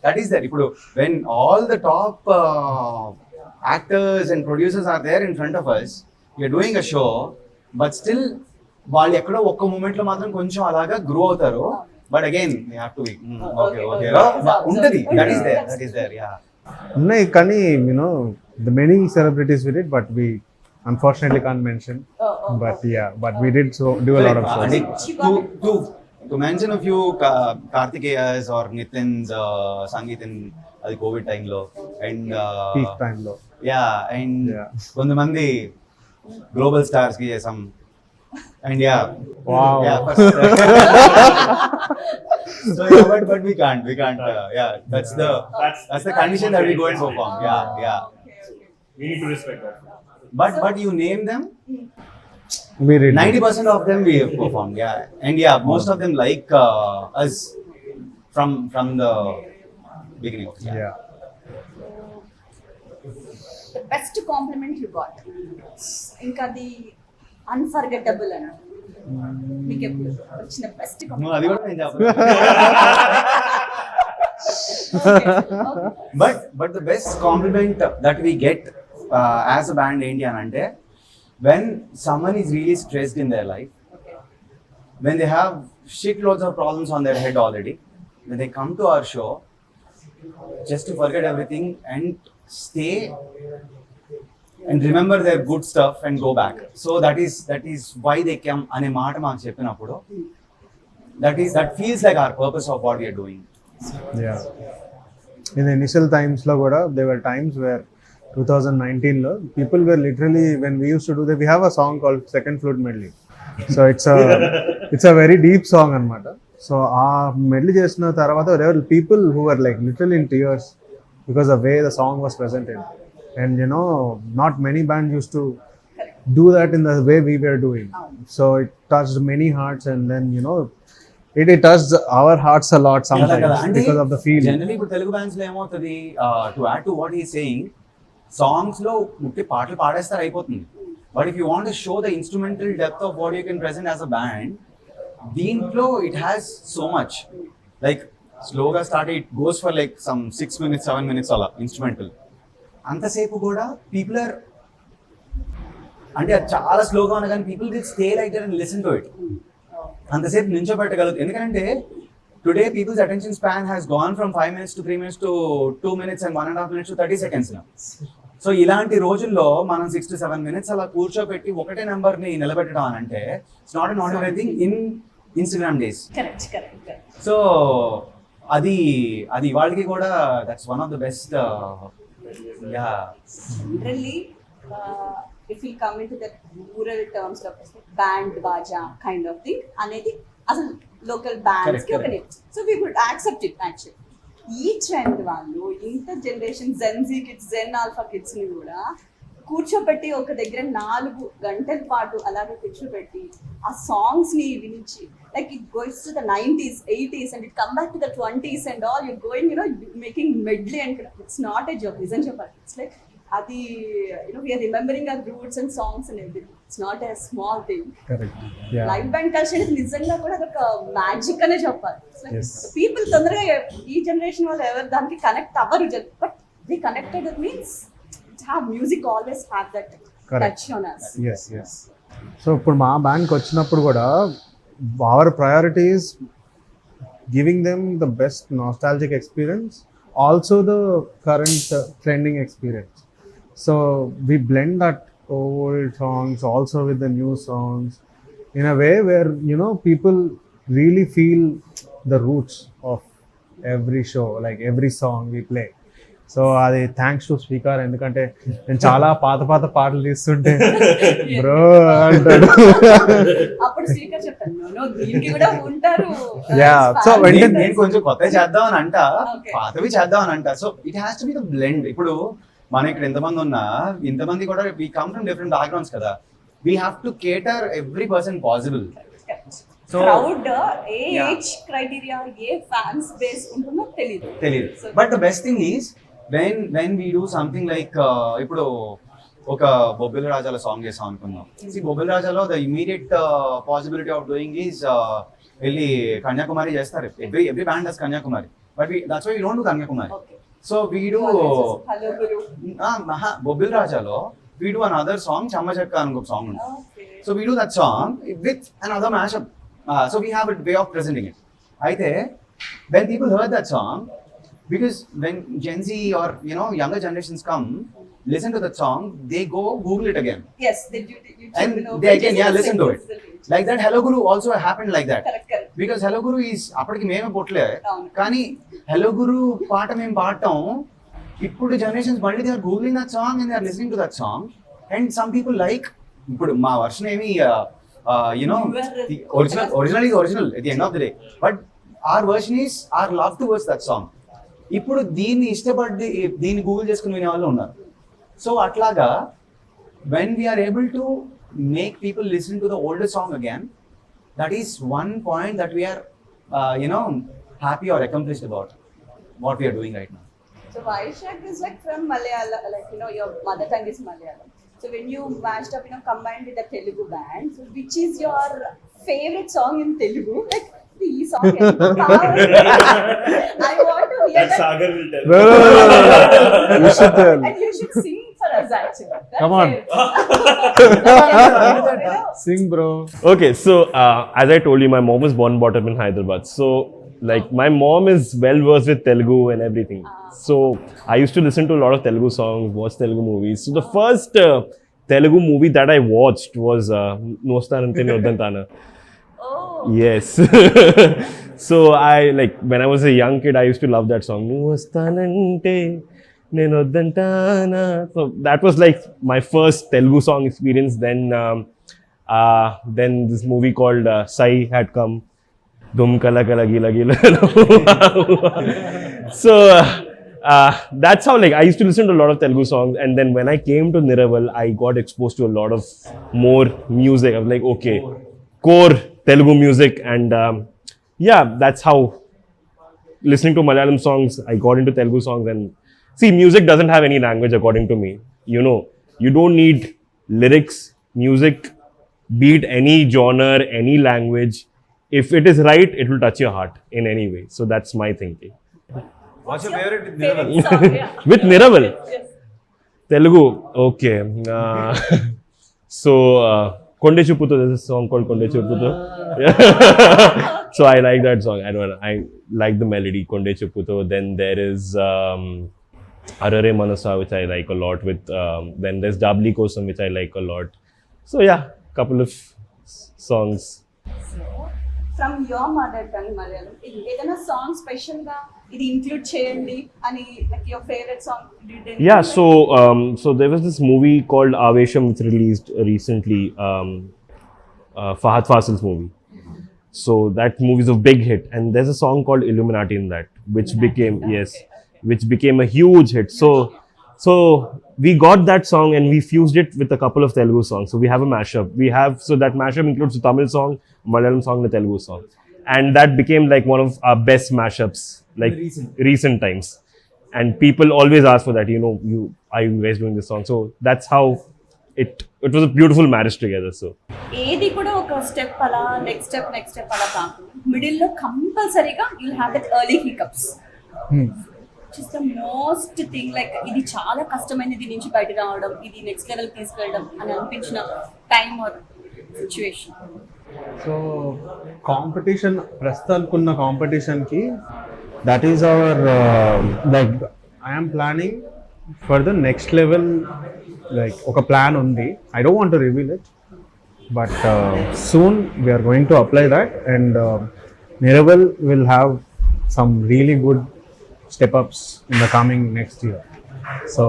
That is that. ఇప్పుడు when all the top actors and producers are there in front of us, you're doing a show, but still వాళ్ళు ఎక్కడో ఒక్క మూమెంట్ లో మాత్రం కొంచెం అలాగా గ్రో అవుతారు. But again they have to okay ఉంటది. That is there yeah. ఉన్నాయి కానీ the many celebrities we did, but we unfortunately can't mention. But we did do a lot of shows. To mention a few Karthikeyas or Nitin's Sangeet in the COVID time lo and Peak time lo. And kontamandi global stars ki some and Wow. So but we can't that's the condition that we go and perform. We need to respect that. But you name them, We did 90% of them we have performed, and most of them like us from the beginning of The best compliment you got, ఇంకా అది unforgettable అని మీకు ఎప్పుడు వచ్చిన best No, అది కూడా నేను చెప్పను. But the best compliment that we get as a band ఏంటి అని అంటే, when someone is really stressed in their life, when they have shitloads of problems on their head already, when they come to our show just to forget everything and stay and remember their good stuff and go back. So that is why they come ane మాట మాకు చెప్పినప్పుడు that feels like our purpose of what we are doing. In the initial times lo kuda there were times where 2019 lo people were literally, when we used to do that, we have a song called Second Flute Medley. So it's a very deep song anamata. So aa medley chesina tarvata there were people who were like literally in tears because the way the song was presented. And not many bands used to do that in the way we were doing. So it touched many hearts, and then it touched our hearts a lot sometimes because of the feeling. Generally ఇప్పుడు Telugu bands లో ఏమవుతుంది, to add to what he is saying, songs లో ముట్టి పాటలు పాడేస్తారు అయిపోతుంది. But if you want to show the instrumental depth of what you can present as a band, దీంట్లో it has so much. Like స్లోగా start, it goes for like some 6 minutes 7 minutes అలా instrumental. అంతసేపు కూడా people are అంటే చాలా స్లోగా ఉన్నా కానీ people will stay like that and listen to it. అంతసేపు నించోబెట్టగలుగుతుంది. ఎందుకంటే today peoples attention span has gone from 5 minutes to 3 minutes to 2 minutes and 1.5 minutes to 30 seconds now. So ఇలాంటి రోజుల్లో మనం 6 to 7 minutes అలా కూర్చోబెట్టి ఒకటే నెంబర్ని నిలబెట్టడం అని అంటే it's not an ordinary thing in Instagram days. So అది వాళ్ళకి కూడా that's one of the best. Generally, if we come into the rural terms of band baja kind of thing, అనేది అసలు local bands కి ఒక name. So we would accept it actually. ఈ trend వాళ్ళు ఇంత జనరేషన్ జెన్ జీ కిడ్స్, జెన్ alpha kids ని కూడా కూర్చోబెట్టి ఒక దగ్గర 4 గంటల పాటు అలాగే కూర్చోబెట్టి ఆ సాంగ్స్ ని వినించి, like it goes to the 90s 80s and it come back to the 20s and all, you're going making medley and it's not a joke, isn't it? It's like adi we are remembering our roots and songs and everything. It's not a small thing. Correct. Live band culture నిజంగా కూడా అదొక magic అనే చెప్పాలి. People తొందరగా ఈ generation వాళ్ళు ఎవరు దానికి కనెక్ట్ అవ్వరు, but they connected. It means music always have that touch on us. Yes. So ఇప్పుడు మా బ్యాండ్కి వచ్చినప్పుడు కూడా our priority is giving them the best nostalgic experience, also the current trending experience. So we blend that old songs also with the new songs in a way where people really feel the roots of every show, like every song we play. So అది thanks to speaker, ఎందుకంటే నేను చాలా పాత పాటలు తీస్తుంటే bro అంటాడు. So నేను కొంచెం కొత్త చేద్దాం అని అంట, పాతవి చేద్దాం అని అంట. So it has to be the blend. ఇప్పుడు మనం ఇక్కడ ఎంతమంది ఉన్నా ఇంతమంది కూడా we come from different backgrounds కదా. we have to cater every person possible. So crowd ఏ Yeah. ఏజ్ క్రైటీరియా ఏ ఫ్యాన్స్ బేస్ ఉంటుందో తెలియదు. తెలియదు. But the best thing is when we do something like ఇప్పుడు ఒక బొబ్బిల రాజాల సాంగ్ చేసాం అనుకుందాం. బొబ్బిల రాజాలో the immediate possibility of doing is వెళ్ళి కన్యాకుమారి చేస్తారు. Every band does Kanyakumari, but that's why we don't do Kanyakumari. Okay. So we do hello Guru. బొబ్బిల రాజాలో we do another song Chamma Chekka అని ఒక సాంగ్ ఉంటుంది. Okay. So we do that song with another mashup. So we have a way of presenting it. Aithe, when people heard that song, because when Gen Z or younger generations come, listen to that song, they go Google it again. Yes, they do. And they again, listen to it. Like that, Hello Guru also happened like that. Correct. Because Hello Guru is అప్పటికి మేమే పొట్లే, అవును. కానీ Hello Guru పాట మేము పాడటం ఇప్పుడు generations మళ్ళీ they are googling that song and they are listening to that song and some people like ఇప్పుడు మా వర్షన్ ఏమి original is original at the end of the day, but our version is our love towards that song. ఇప్పుడు దీన్ని ఇష్టపడి దీన్ని Google చేసుకుని వినే వాళ్ళు ఉన్నారు. సో అట్లాగా when we're able to make people listen to the older song again, that is one point that we are happy or accomplished about what we are doing right now. So Vaishak is like from Malayalam, like your mother tongue is Malayalam. So when you mashed up, combined with the Telugu band, so which is your favorite song in Telugu? Like the song. I want to hear that. Sagar will tell. No. You should tell. And you should sing for us actually. That's Come on. it. Sing, bro. Okay, so as I told you, my mom was born and brought up in Hyderabad. So, like, my mom is well versed with Telugu and everything. So, I used to listen to a lot of Telugu songs, watch Telugu movies. So, the first Telugu movie that I watched was Nostanante Nordantana. Oh. Yes. So, when I was a young kid, I used to love that song. Nostanante Nenodantana. So, that was like my first Telugu song experience. Then this movie called Sai had come. Dum kala kala gila gila. So that's how I used to listen to a lot of Telugu songs, and then when I came to Niraval, I got exposed to a lot of more music. I was like, okay, core Telugu music, and that's how listening to Malayalam songs, I got into Telugu songs. And see, music doesn't have any language according to me. You don't need lyrics. Music, beat any genre, any language. If it is right, it will touch your heart in any way. So that's my thinking. What's your favorite Favorite song, yeah. With Niraval, Yes. Telugu, okay. So Konde Chuputo, there's a song called Konde Chuputo. So I like that song. I like the melody, Konde Chuputo. Then there is Arare Manasa, which I like a lot. Then there's Dabli Kosam, which I like a lot. So yeah, couple of songs. So, from your mother tongue Malayalam, ఏదైనా song special గా ఇది include చేయండి అని, like your favorite song? Yeah, so there was this movie called Avesham which released recently, Fahad Fasil's movie. So that movie is a big hit, and there's a song called Illuminati in that, which became which became a huge hit. So we got that song and we fused it with a couple of Telugu songs. So we have a mashup. So that mashup includes a Tamil song, Malayalam song, and a Telugu song. And that became like one of our best mashups, like recent times. And people always ask for that, are you guys doing this song? So that's how it was a beautiful marriage together. So ఏది కూడా ఒక step అలా next step అలా కాకుండా middle లో కంపల్సరీగా you'll have that early hiccups. Which is the most thing, like ఇది చాలా కష్టమైనది, దీని నుంచి బయట రావడం, ఇది నెక్స్ట్ లెవెల్ తీసుకెళ్ళడం అని అనిపించిన time or situation. So competition, ప్రస్తుతానికున్న కాంపిటీషన్కి that is our like I'm planning for the next level. Like ఒక ప్లాన్ ఉంది, I don't want to reveal it, but soon we're going to apply that and Niraval will have some really good step ups in the coming next year. So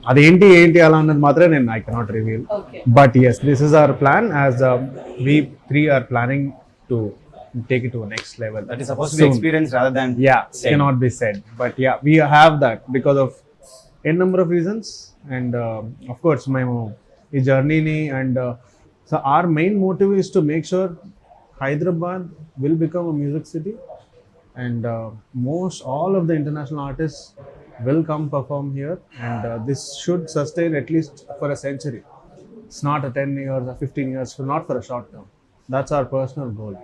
అదేంటి అలా అన్నది మాత్రం I cannot reveal. Okay. But yes, this is our plan, as we three are planning to take it to a next level. That is supposed to be experience rather than said. Cannot be said, but yeah, we have that because of a number of reasons, and of course మేము ఈ జర్నీని and So our main motive is to make sure Hyderabad will become a music city, and most all of the international artists will come perform here, and this should sustain at least for a century. It's not a 10 years or 15 years, not for a short term. That's our personal goal.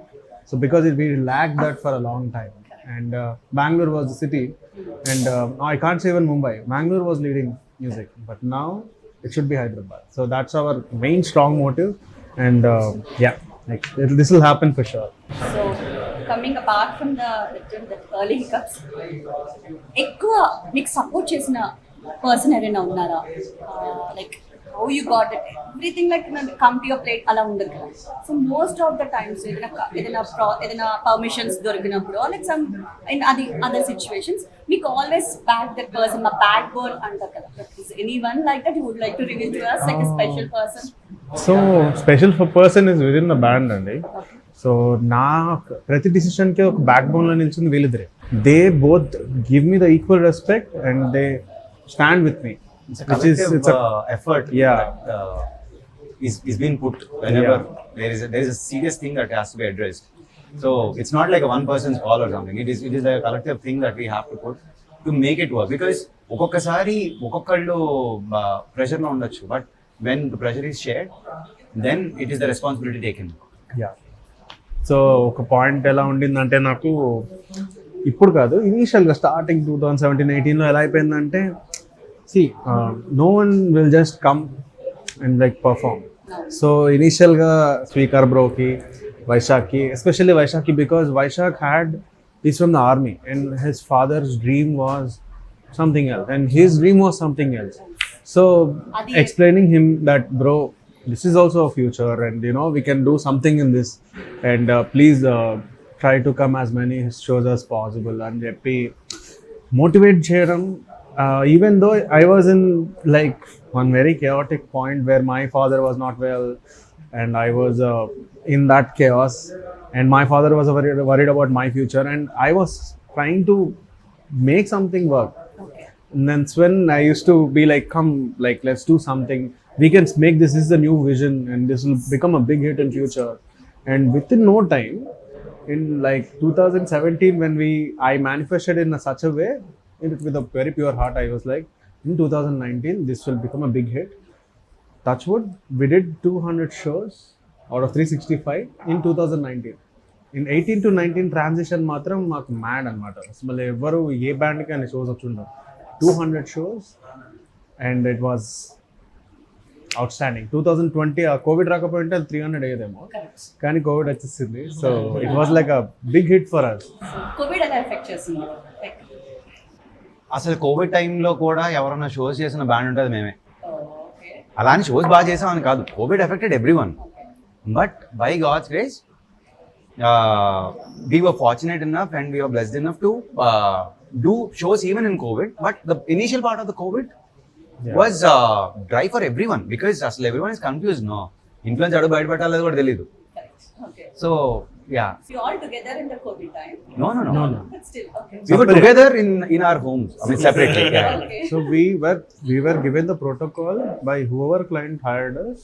So because we lacked that for a long time, and Bangalore was the city, and I can't say even Mumbai. Bangalore was leading music, but now it should be Hyderabad. So that's our main strong motive, and yeah, like, this will happen for sure. So coming apart from the early hiccups, ఎక్కువ మీకు support చేసిన person ఎవరైనా ఉన్నారా? Like how you got it everything like come to your plate అలా ఉండదు కదా. So most of the times ఏదైనా permissions దొరికినప్పుడు like some in other situations మీకు ఆల్వేస్ బ్యాక్ దట్ పర్సన్, మా బ్యాక్ బోన్ అంటారు కదా. Any one like that you would like to reveal to us like a special person? So special person is within the band అండి. So నా ప్రతి డిసిషన్కి ఒక back బోన్లో నిల్చుంది వీళ్ళిద్దరే. They both give me the equal respect and they stand with me. It's a collective effort Yeah. that is being put whenever there is a serious thing that has to be addressed. So it's not like a one person's call or something. It is a collective thing that we have to put to make it work. Because ఒక్కొక్కసారి ఒక్కొక్కళ్ళు ప్రెషర్లో ఉండొచ్చు, but when the pressure is shared, then it is the responsibility taken. Yeah. So ఒక point ఎలా ఉండిందంటే నాకు ఇప్పుడు కాదు, ఇనీషియల్గా starting 2017-18లో ఎలా అయిపోయిందంటే, no one will just come and like perform. So ఇనీషియల్గా స్పీకర్ బ్రోకి, వైశాఖి, especially వైశాఖి, because Vaishak he's from the army and his father's dream was something else and his dream was something else. So explaining him that, bro, this is also a future and you know we can do something in this, and please try to come as many shows as possible and చెప్పి motivate చేయడం. Even though I was in like one very chaotic point where my father was not well and I was in that chaos, and my father was worried about my future, and I was trying to make something work. Okay. And that's when I used to be like, come, like, let's do something. We can make this is the new vision and this will become a big hit in future. And within no time, in like 2017, when I manifested in such a way, with a very pure heart, I was like, in 2019, this will become a big hit. Touch wood, we did 200 shows out of 365 in 2019. In 18 to 19 transition matram maaku mad anamata. Asmale evvaru A band కి అనే shows వచ్చుండవు. 200 shows and it was outstanding. 2020 ఆ Covid రాకపోయింటే అది 300 అయ్యేదేమో, కానీ COVID వచ్చేసింది. So it was like a big hit for us. COVID ఎలా effect చేసింది? అసలు Covid టైంలో కూడా ఎవరైనా షోస్ చేసిన బ్యాండ్ ఉంటుంది మేమే. అలానే షోస్ బాగా చేసామని కాదు, COVID affected everyone. But by God's grace we were fortunate enough and we were blessed enough to do shows even in COVID. But the initial part of the COVID was dry for everyone because asal everyone is confused. No, influence adu bayad pettalado kuda teliyadu. Okay. So yeah. So you all together in the COVID time? No. But still, okay. We were together in our homes, I mean separately. Yeah. Okay. So we were given the protocol by whoever client hired us.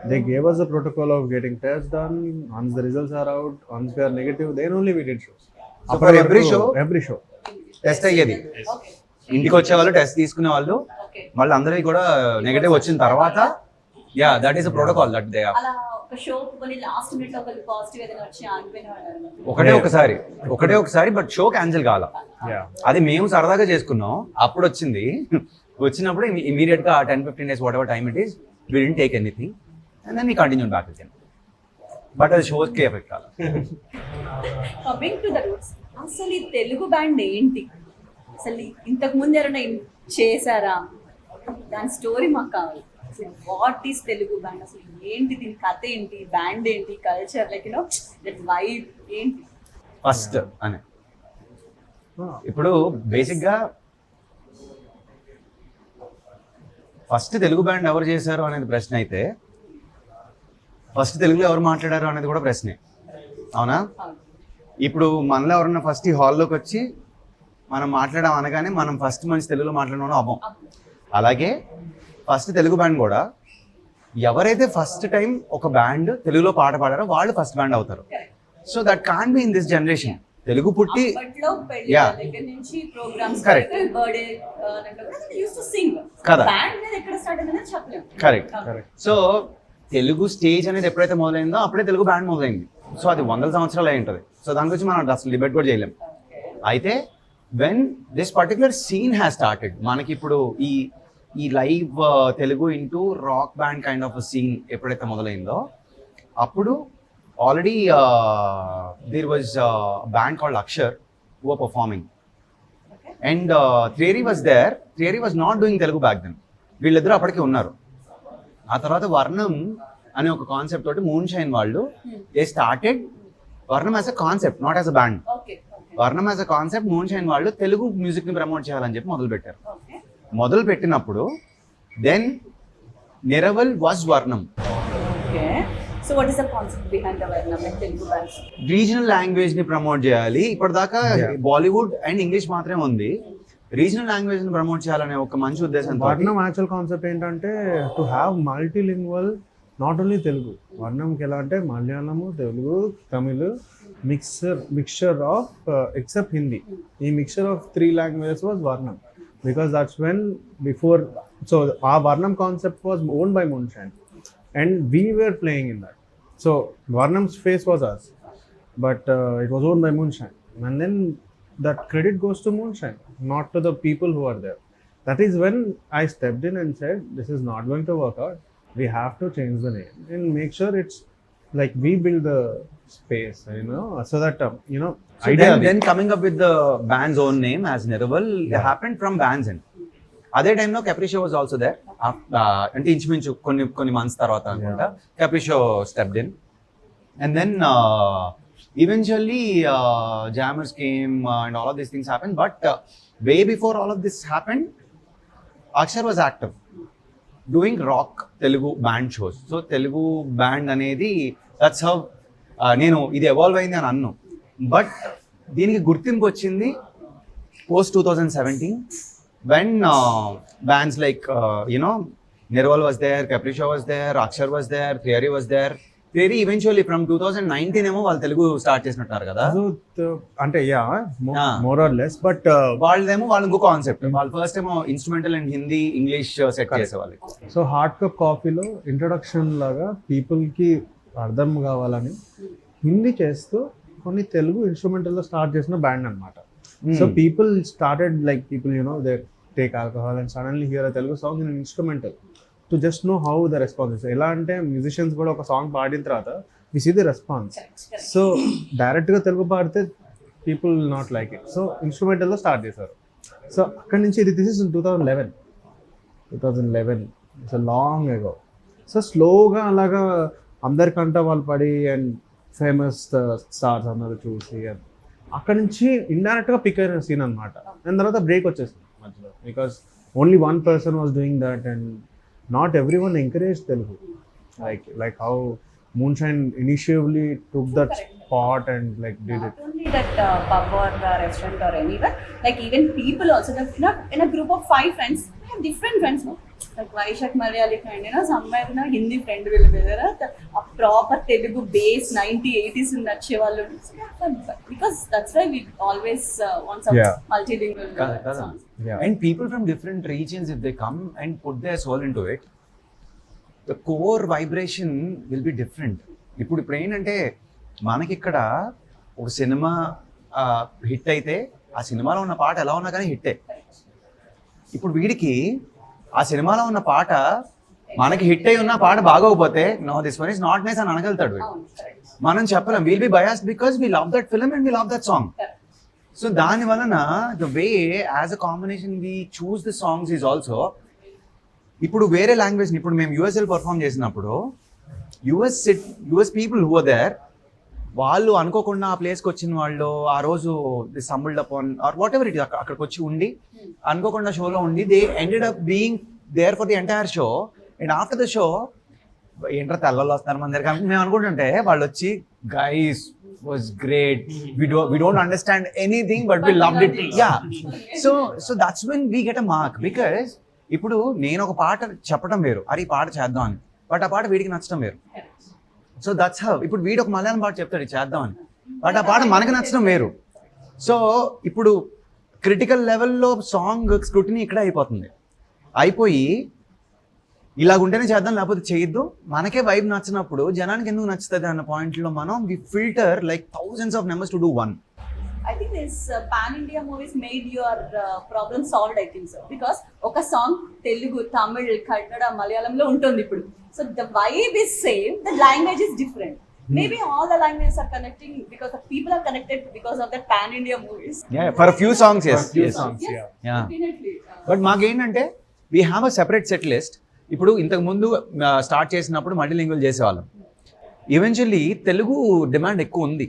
They gave us the protocol of getting tests done. Once the results are out, once we are negative, then only we did shows. So for every show test అయ్యేది. Okay. ఇంటికి వచ్చే వాళ్ళు test తీసుకునే వాళ్ళు, Okay. మళ్ళీ అందరికీ కూడా negative వచ్చిన తర్వాత yeah that is a protocol that they అలా ఒక షో కొన్ని లాస్ట్ మినిట్ లో ఒకళ్ళు పాజిటివ్ ఏదైనా వచ్చి ఆగిపోయిన వాళ్ళు ఒకటే ఒకసారి బట్ షో క్యాన్సిల్ కాల. Yeah. అది మేము సరదాగా చేసుకున్నాం. అప్పుడు వచ్చినప్పుడు ఇమీడియట్ గా 10-15 days whatever time it is, we didn't take anything and then we continued back again. But అది షోస్ కి ఎఫెక్ట్ కాల. కమింగ్ టు ద రూట్స్, అసలు ఈ తెలుగు బ్యాండ్ ఏంటి? అసలు ఇంతకు ముందు ఎవరైనా చేశారా? దాని స్టోరీ మాకు కావాలి. What is Telugu band? అసలు ఏంటి, దీని కథ ఏంటి, బ్యాండ్ ఏంటి, culture, like you know that vibe ఏంటి? ఫస్ట్ అని ఇప్పుడు బేసిక్గా ఫస్ట్ తెలుగు బ్యాండ్ ఎవరు చేశారు అనేది ప్రశ్న అయితే, ఫస్ట్ తెలుగులో ఎవరు మాట్లాడారు అనేది కూడా ప్రశ్నే, అవునా? ఇప్పుడు మనలో ఎవరన్నా ఫస్ట్ ఈ హాల్లోకి వచ్చి మనం మాట్లాడాం అనగానే మనం ఫస్ట్ మంచి తెలుగులో మాట్లాడడం అవ్వం. అలాగే ఫస్ట్ తెలుగు బ్యాండ్ కూడా ఎవరైతే ఫస్ట్ టైం ఒక బ్యాండ్ తెలుగులో పాట పాడారో వాళ్ళు ఫస్ట్ బ్యాండ్ అవుతారు. So that can't be in this generation. Telugu పుట్టి అప్పట్లో పెళ్లి Yeah. దగ్గర నుంచి programmes Correct. Birthday use to sing. కదా. బ్యాండ్ మీద ఎక్కడ స్టార్ట్ అయిందో చెప్పలేం. Correct. Correct. So Telugu stage అనేది ఎప్పుడైతే మొదలైందో అప్పుడే తెలుగు బ్యాండ్ మొదలైంది. సో అది 100 సంవత్సరాలు అయి ఉంటుంది. సో దాని గురించి మనం అసలు డిబేట్ కూడా చేయలేం. అయితే when this particular scene has started, మనకి ఇప్పుడు ఈ live Telugu into rock band kind of scene ఎప్పుడైతే మొదలైందో అప్పుడు already there was band called Akshar who are performing and Theory was there. Theory was not doing Telugu back then. వీళ్ళిద్దరూ అప్పటికే ఉన్నారు. ఆ తర్వాత వర్ణం అనే ఒక కాన్సెప్ట్ తోటి మూన్ షైన్ వాళ్ళు they started Varnam as a concept, not as a band. Okay Varnam as a concept, Moonshine వాళ్ళు తెలుగు మ్యూజిక్ ని ప్రమోట్ చేయాలని చెప్పి మొదలు పెట్టారు. ఓకే మొదలు పెట్టినప్పుడు then Niraval was Varnam. Okay. So what is the concept behind the Varnam like Telugu bands? Regional language ని promote చేయాలి. ఇప్పటిదాకా బాలీవుడ్ అండ్ ఇంగ్లీష్ మాత్రమే ఉంది. రీజనల్ లాంగ్వేజ్ ని ప్రమోట్ చేయాలనే ఒక మంచి ఉద్దేశంతో వర్ణం యాక్చువల్ కాన్సెప్ట్ ఏంటంటే to have multilingual, not only Telugu. వర్ణంకి ఎలా అంటే Malayalam, Telugu, Tamil mixture of except Hindi. ఈ mixture of 3 languages was Varnam because that's when before. So ఆ Varnam concept was own by Moonshine and we were playing in that. So Varnam's face was us, but it was owned by Moonshine, and then that credit goes to Moonshine, not to the people who are there. That is when I stepped in and said, this is not going to work out. We have to change the name and make sure it's like we build the space, so that So then coming up with the band's own name as Niraval happened from band's end. అదే టైంలో కెప్రిషో was also there. అంటే ఇంచుమించు కొన్ని months తర్వాత అనుకుంటా కెప్రిషో stepped in and then eventually jammers came and all of these things happened, but way before all of this happened Akshar was active doing rock Telugu band shows. So Telugu band అనేది that's how నేను ఇది evolve అయింది అని అన్ను. But దీనికి గుర్తింపు వచ్చింది post 2017 when bands like Niraval was there, Capricho was there, Akshar was there, Theory was there. Theory eventually from 2019 ఏమో వాళ్ళు తెలుగు స్టార్ట్ చేసినట్టున్నారు కదా. అంటే మోర్ ఆర్ లెస్, బట్ వాళ్ళేమో వాళ్ళు ఇంకో కాన్సెప్ట్. వాళ్ళు ఫస్ట్ ఏమో instrumental and Hindi English set చేసేవాళ్ళు. సో హార్డ్ కప్ కాఫీలో ఇంట్రొడక్షన్ లాగా పీపుల్కి అర్థం కావాలని హిందీ చేస్తూ కొన్ని తెలుగు ఇన్స్ట్రుమెంటల్లో స్టార్ట్ చేసిన బ్యాండ్ అనమాట. So people started like people they take alcohol and suddenly hear a Telugu song in instrumental to just know how the response is. ఎలా అంటే మ్యూజిషియన్స్ కూడా ఒక సాంగ్ పాడిన తర్వాత we see the response. So డైరెక్ట్గా తెలుగు పాడితే people not like it. So ఇన్స్ట్రుమెంటల్లో start చేశారు. So అక్కడి నుంచి this is 2011 it's long ago. So స్లోగా అలాగా అందరికంట వాళ్ళు పడి అండ్ ఫేమస్ స్టార్స్ అందరూ చూసి అక్కడి నుంచి ఇండైరెక్ట్గా పిక్ అయిన సీన్ అనమాట. దాని తర్వాత బ్రేక్ వచ్చేసింది మధ్యలో because only one person was doing that and not every one encourage Telugu like how Moonshine initially took that spot and like did it. Not only that pub or the restaurant or anywhere, like even people also, in a group of 5 friends, I have different friends, no? Like Vaishak Malayali friend, somewhere Hindi friend will be there, a proper Telugu base 90s in that Shivalu. Because that's why we always want some multilingual songs. Yeah. And people from different regions, if they come and put their soul into it, the core vibration will be different. ఇప్పుడు ఏంటంటే మనకి ఇక్కడ ఒక cinema hit అయితే ఆ సినిమాలో ఉన్న పాట ఎలా ఉన్నా కానీ హిట్టే. ఇప్పుడు వీడికి ఆ సినిమాలో ఉన్న పాట మనకి హిట్ అయి ఉన్న పాట బాగోకపోతే no this one is not nice అని అనగలుగుతాడు. మనం చెప్పలేం. Will be biased because we love that film and we love that song. So దాని వలన the way as a combination we choose the songs is also. ఇప్పుడు వేరే language ఇప్పుడు మేము యూఎస్ఎల్ పర్ఫామ్ చేసినప్పుడు US people who are there వాళ్ళు అనుకోకుండా ఆ ప్లేస్కి వచ్చిన వాళ్ళు ఆ రోజు stumbled upon or whatever it అక్కడికి వచ్చి ఉండి అనుకోకుండా షోలో ఉండి they ended up being there for the entire show. And after the show ఏంట్రా తెల్లలు వస్తున్నారు మన దగ్గర మేము అనుకుంటుంటే వాళ్ళు వచ్చి guys was great, we don't understand anything but we loved it. Yeah, so that's when we get a mark. Because ఇప్పుడు నేను ఒక పాట చెప్పడం వేరు, అరే ఈ పాట చేద్దాం అని. బట్ ఆ పాట వీడికి నచ్చడం వేరు. So that's how. ఇప్పుడు వీడు ఒక మలయాళం పాట చెప్తాడు ఇది చేద్దామని, బట్ ఆ పాట మనకి నచ్చడం వేరు. సో ఇప్పుడు క్రిటికల్ లెవెల్లో సాంగ్ స్క్రూటినీ ఇక్కడ అయిపోయి ఇలాగుంటేనే చేద్దాం లేకపోతే చేయొద్దు, మనకే వైబ్ నచ్చినప్పుడు జనానికి ఎందుకు నచ్చుతుంది అన్న పాయింట్లో మనం we filter like thousands of numbers to do one. I think this pan-India movies made your problem solved, I think so. Because oka song Telugu, Tamil, Kannada, Malayalam lo untundi ippudu. So the vibe is same, the language is different. Maybe all the languages are connecting because the people are connected because of the pan-India movies. Yeah, for a few songs, yes. few Yes. songs, Yes, yeah. definitely. But మాకేంటంటే we have a separate set list. ఇప్పుడు ఇంతకు ముందు start చేసినప్పుడు multilingual చేసేవాళ్ళం. Eventually Telugu demand ఎక్కువ ఉంది.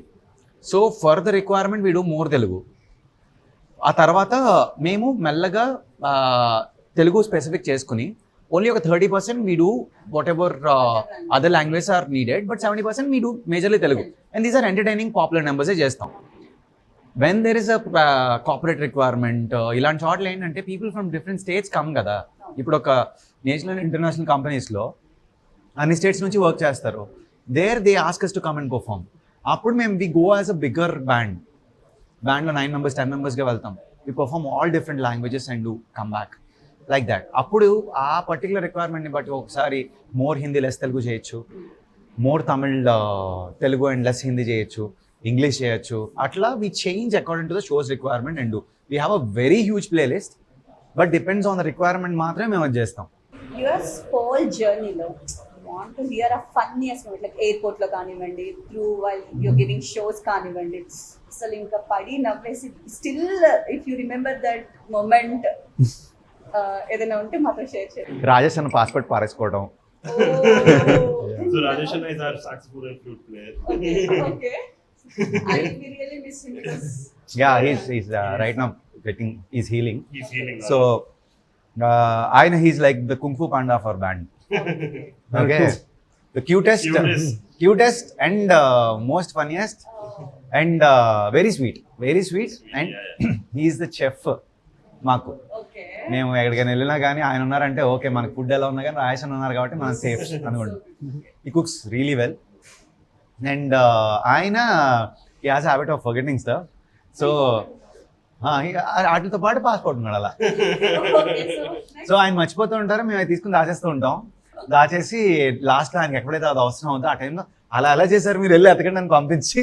So for the requirement we do more Telugu. ఆ తర్వాత మేము మెల్లగా తెలుగు స్పెసిఫిక్ చేసుకుని ఓన్లీ ఒక 30% we do whatever other languages are needed, but 70% we do majorly Telugu. And these are entertaining popular నెంబర్సే చేస్తాం. When there is a corporate requirement ఇలాంటి చోట్ల ఏంటంటే people from different states come కదా. ఇప్పుడు ఒక నేషనల్ ఇంటర్నేషనల్ కంపెనీస్లో అన్ని స్టేట్స్ నుంచి వర్క్ చేస్తారు. They ask us to come and perform. అప్పుడు మేము we go as a bigger బ్యాండ్లో 9 members 10 members వెళ్తాం. We perform all different languages and do come back like that. అప్పుడు ఆ పర్టికులర్ రిక్వైర్మెంట్ని బట్టి ఒకసారి మోర్ హిందీ లెస్ తెలుగు చేయొచ్చు, more Tamil Telugu and less Hindi చేయొచ్చు, ఇంగ్లీష్ చేయొచ్చు. అట్లా we change according to the shows requirement and do. We have a very huge play list, but depends on the requirement మాత్రమే మేము అది చేస్తాం. Your whole journey lo want to hear a funniest moment, like airport lo kaanivendi, through while you're giving shows kaanivendi, asalu inka padi navvesi still if you remember that moment ఏదైనా ఉంటే మాతో share చేయండి. రాజేష్ అన్న passport పారేసుకోవడం. So Rajesh Anna is our saxophone and flute player. Okay. I really miss him because He's right now he's healing. He's healing now. So I know he's like the Kung Fu Panda of our band. Okay. The cutest and most funniest and very sweet and he is the chef మాకు. okay. మేము ఎక్కడికైనా వెళ్ళినా కానీ ఆయన ఉన్నారంటే okay, మనకు food ఎలా ఉన్నా కానీ రాజేష్ ఉన్నారు కాబట్టి మనం సేఫ్ అనుకోండి. ఈ కుక్స్ రియలీ వెల్ అండ్ ఆయన he has habit of forgetting stuff. So వాటితో పాటు పాస్పోర్ట్ ఉన్నాడు అలా. Okay, సో ఆయన మర్చిపోతూ ఉంటారు, మేము అది తీసుకుని దాచేస్తూ ఉంటాం. దాచేసి లాస్ట్లో ఆయనకి ఎప్పుడైతే అది అవసరం అవుతుందో ఆ టైంలో అలా చేశారు, మీరు వెళ్ళి ఎతకండి నన్ను పంపించి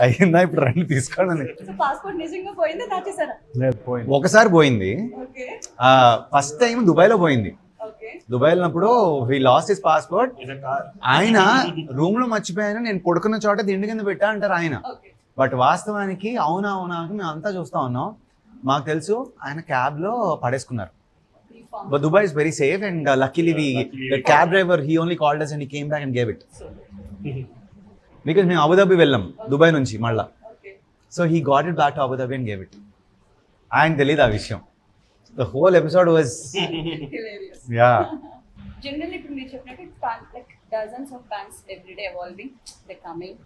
అయ్యిందా ఇప్పుడు రండి తీసుకోండి. సో పాస్పోర్ట్ నిజంగా పోయిందా దాచేసారా? ఒకసారి పోయింది. ఓకే. ఫస్ట్ టైం దుబాయ్లో పోయింది. ఓకే. దుబాయ్ వెళ్ళినప్పుడు he lost his passport. In a car. ఆయన రూమ్ లో మర్చిపోయాను, నేను పడుకున్న చోట దిండు కింద పెట్టా అంటారు ఆయన. ఓకే. బట్ వాస్తవానికి అవునా మేము అంతా చూస్తా ఉన్నాం. మాకు తెలుసు ఆయన క్యాబ్ లో పడేసుకున్నారు. But Dubai is very safe and luckily the cab driver he only called us and he came back and gave it. Because మేము అబుదాబి వెళ్ళాం దుబాయ్ నుంచి మళ్ళా. Okay. So he got it back to Abu Dhabi and gave it. ఆయన తెలియదు ఆ విషయం. The whole episode was hilarious. Generally ఇప్పుడు మీరు చెప్పినట్టు like dozens of bands everyday evolving, they coming.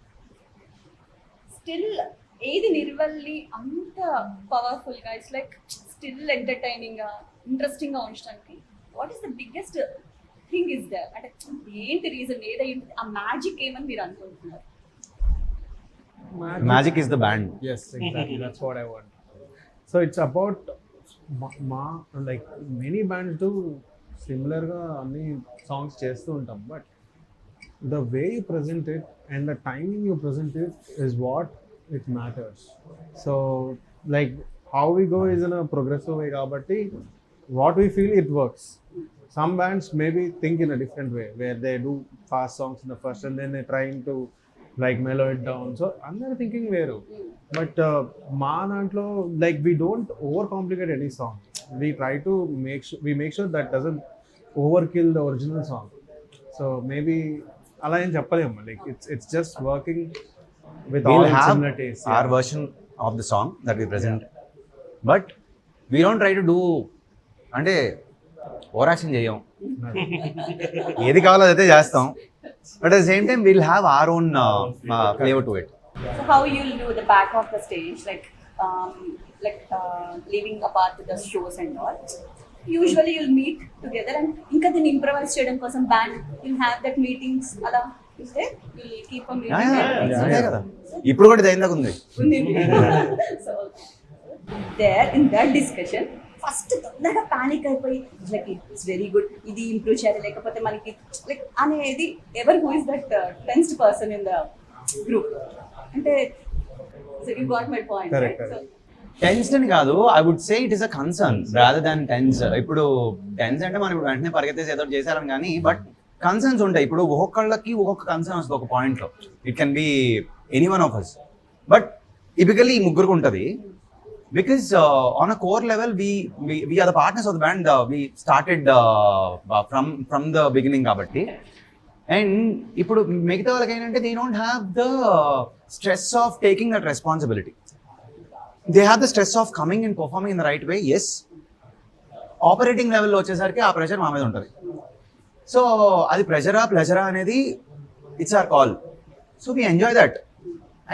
Still ఏది నిర్వల్ని అంత పవర్ఫుల్ గా ఇట్స్ లైక్ స్టిల్ ఎంటర్టైనింగ్ గా ఇంట్రెస్టింగ్ గా ఉంచడానికి what is the biggest thing is there? అంటే ఏంటి రీజన్, ఏదై ఆ మ్యాజిక్ ఏమని మీరు అనుకుంటున్నారు? Magic is the band. Yes, exactly. That's what I want. So it's about like many bands do similar ga anni songs chestu untam, but the way you present it and the timing you present it is what it matters. So like how we go is in a progressive way kabatti what we feel it works. Some bands maybe think in a different way where they do fast songs in the first and then they're trying to like mellow it down. So అందరు thinking వేరు. But మా దాంట్లో like we don't overcomplicate any song. We try to make sure that doesn't overkill the original song. So maybe అలా ఏం చెప్పలేము. Like it's just working with all We'll its have similar tastes. our version of the song that we present, but we don't try to do అంటే over action చేయం. ఏది కావాలో అదైతే చేస్తాం, but at the same time will have our own flavour to it. So how you'll do the back of the stage, like leaving apart the shows and all. usually you'll meet together and ఇంకా దీన్ని improvise చేయడం కోసం band you'll have that meetings అలా ఇస్తే you'll keep a meeting. అదే కదా ఇప్పుడు కూడా దైందాక ఉంది. So there in that discussion first తొందరగా పానిక్ అయిపోయి లైక్ ఇట్స్ వెరీ గుడ్ ఇది ఇంప్రూవ్ చేయాలి లేకపోతే మనకి లైక్ అనేది ever who is that tensed person in the group అంటే so you got my point. Tense అని కాదు, I would say it is a concern rather than tense. ఇప్పుడు tense అంటే మనం ఇప్పుడు వెంటనే పరిగెత్తేసి ఏదో చేశారని కానీ బట్ కన్సర్న్స్ ఉంటాయి. ఇప్పుడు ఒక్కొక్కళ్ళకి ఒక్కొక్క కన్సర్న్ వస్తుంది ఒక పాయింట్లో. It can be any one of us but typically ఈ ముగ్గురికి ఉంటుంది. Because on a core level, we are the partners of the band. We started from the beginning kabatti. And ఇప్పుడు మిగతా వాళ్ళకి ఏంటంటే they don't have the stress of taking that responsibility. They have the stress of coming and performing in the right way. Yes, operating లెవెల్లో వచ్చేసరికి ఆ pressure మా మీద ఉంటుంది. సో అది ప్లెజరా అనేది it's our call. So we enjoy that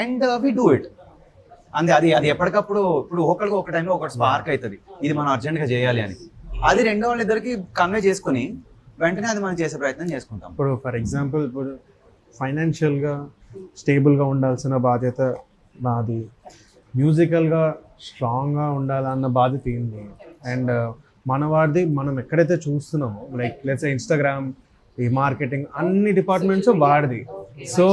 and we do it. అంతే, అది ఎప్పటికప్పుడు ఇప్పుడు ఒకరికి ఒక టైంలో ఒకటి స్పార్క్ అవుతుంది, ఇది మనం అర్జెంట్గా చేయాలి అని. అది రెండో వాళ్ళిద్దరికి కన్వే చేసుకుని వెంటనే అది మనం చేసే ప్రయత్నం చేసుకుంటాం. ఇప్పుడు ఫర్ ఎగ్జాంపుల్ ఇప్పుడు ఫైనాన్షియల్గా స్టేబుల్గా ఉండాల్సిన బాధ్యత నాది, మ్యూజికల్గా స్ట్రాంగ్గా ఉండాలన్న బాధ్యత ఏంది, అండ్ మన వాడిది మనం ఎక్కడైతే చూస్తున్నామో లైక్ లెట్స్ ఇన్స్టాగ్రామ్, ఈ మార్కెటింగ్ అన్ని డిపార్ట్మెంట్స్ వాడిది. సో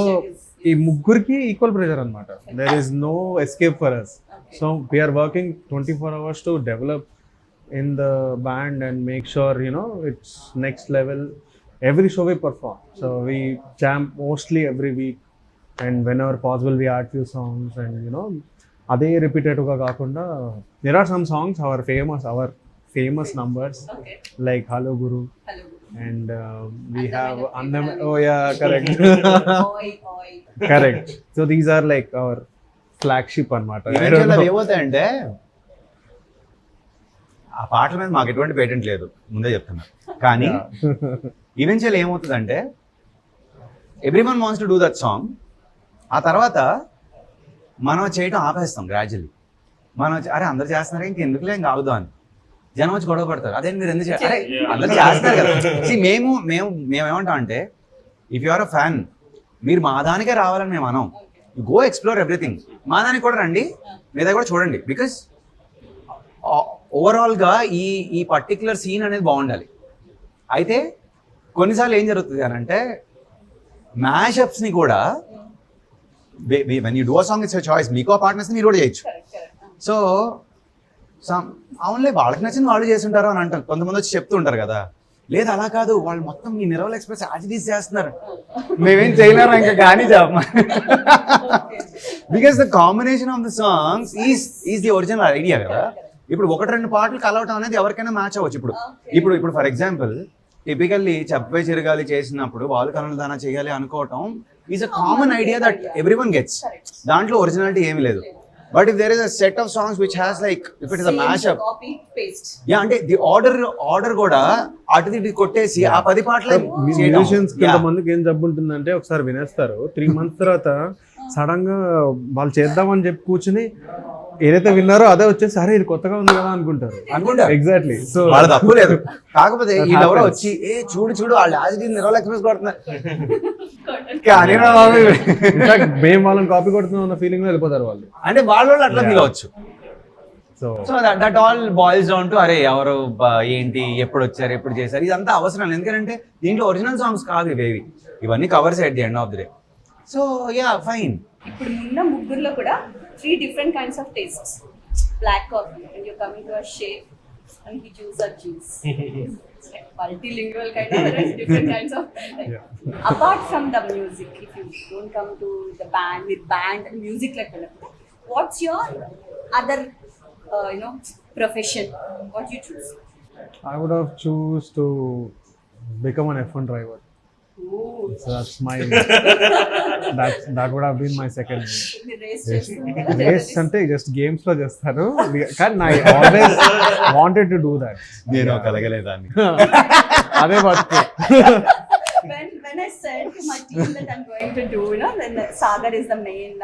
ఈ ముగ్గురికి ఈక్వల్ ప్రెషర్ అనమాట. There is no escape for us. So we're working 24 hours to develop in the band and make sure it's next level every show we perform. So we jam mostly every week and whenever possible we add few songs and ade repetitive ga kaakunda there are some songs our famous numbers like Hello Guru and we have oh yeah correct oi correct. So these are like our flagship anamata. ఏమవుతాయంటే ఆ పాటల మీద మాకు ఎటువంటి patent లేదు, ముందే చెప్తున్నా. కానీ eventual ఏమవుతుందంటే everyone wants to do that song. ఆ తర్వాత మనం చేయటం ఆపేస్తాం గ్రాడ్యువల్లీ. మనం అరే అందరు చేస్తున్నారు ఇంకెందుకులే ఇంకా ఆగుదాం అని జనం వచ్చి గొడవ పడతారు. అదే మీరు ఎందుకు అరే అందరు చేస్తున్నారు కదా. మేమేమంటాం అంటే if you are a fan, మీరు మా దానికే రావాలని మేము అనం. యు గో ఎక్స్ప్లోర్ ఎవ్రీథింగ్, మా దానికి కూడా రండి, మీ దగ్గర కూడా చూడండి. బికాస్ ఓవరాల్గా ఈ పర్టిక్యులర్ సీన్ అనేది బాగుండాలి. అయితే కొన్నిసార్లు ఏం జరుగుతుంది అని అంటే మ్యాషప్స్ని కూడా when you do a song it's your choice. మీకు ఆ పార్ట్నర్స్ని మీరు కూడా చేయొచ్చు. సో అవునులే వాళ్ళకి నచ్చింది వాళ్ళు చేస్తుంటారు అని అంటారు. కొంతమంది వచ్చి చెప్తుంటారు కదా, లేదు అలా కాదు వాళ్ళు మొత్తం ఈ నిరవల్ ఎక్స్ప్రెస్ యాజిటీస్ చేస్తున్నారు, మేమేం చేయలేరు ఇంకా కానీ చెప్ప. Because the combination of the songs is the original idea కదా. ఇప్పుడు ఒకటి రెండు పాటలు కలవటం అనేది ఎవరికైనా మ్యాచ్ అవ్వచ్చు. ఇప్పుడు ఫర్ ఎగ్జాంపుల్ టిపికల్లీ చెప్పే చిరగాలి చేసినప్పుడు వాళ్ళు కనులు దానా చేయాలి అనుకోవటం is a common idea that everyone gets. దాంట్లో ఒరిజినాలిటీ ఏమీ లేదు. But if there is a set of songs which has like if it is a mashup, yeah అంటే ది ఆర్డర్ కూడా అటు ఇటు కొట్టేసి ఆ 10 పాటలు మ్యూజిషియన్స్ కొంతమందికి ఏం జబ్బు ఉంటుందంటే ఒకసారి వినేస్తారు, 3 months తర్వాత సడన్ గా వాళ్ళు చేద్దామని చెప్పి కూర్చుని ఏదైతే విన్నారో అదే వచ్చేసి అరే ఇది కొత్తగా ఉంది కదా అనుకుంటారు. ఎగ్జాక్ట్లీ. సో వాళ్ళ తప్పు లేదు. కాకపోతే వీళ్ళెవరో వచ్చి చూడు వాళ్ళు యాజిటీస్ నిరవల్ ఎక్స్ప్రెస్ కొడుతున్నారు కానీ మేము వాళ్ళని కాపీ కొడుతున్నాం అన్న ఫీలింగ్ లో వెళ్ళిపోతారు వాళ్ళు. అంటే వాళ్ళు అట్లా ఫీల్ అవ్వచ్చు. So that all boils down to అరే ఎవరు ఏంటి ఎప్పుడు వచ్చారు ఎప్పుడు చేశారు ఇదంతా అవసరం. ఎందుకంటే దీంట్లో ఒరిజినల్ సాంగ్స్ కాదు ఇవేవి, ఇవన్నీ covers at the end of the day. So yeah fine. ఇప్పుడు ఉన్న ముగ్గురులో కూడా 3 different kinds of tastes. Black coffee when you're coming to a shake and he choose a juice. It's like multilingual kind of different kinds of apart from the music, if you don't come to the band with band and music like that, what's your other profession, what you choose? I would have choose to become an F1 driver. Ooh. So that's my that would have been my second race ante just games lo chestaru kan I always wanted to do that. Nenu kalagaledanni ade vattu when I said to my team that I'm going to do then Sagar is the main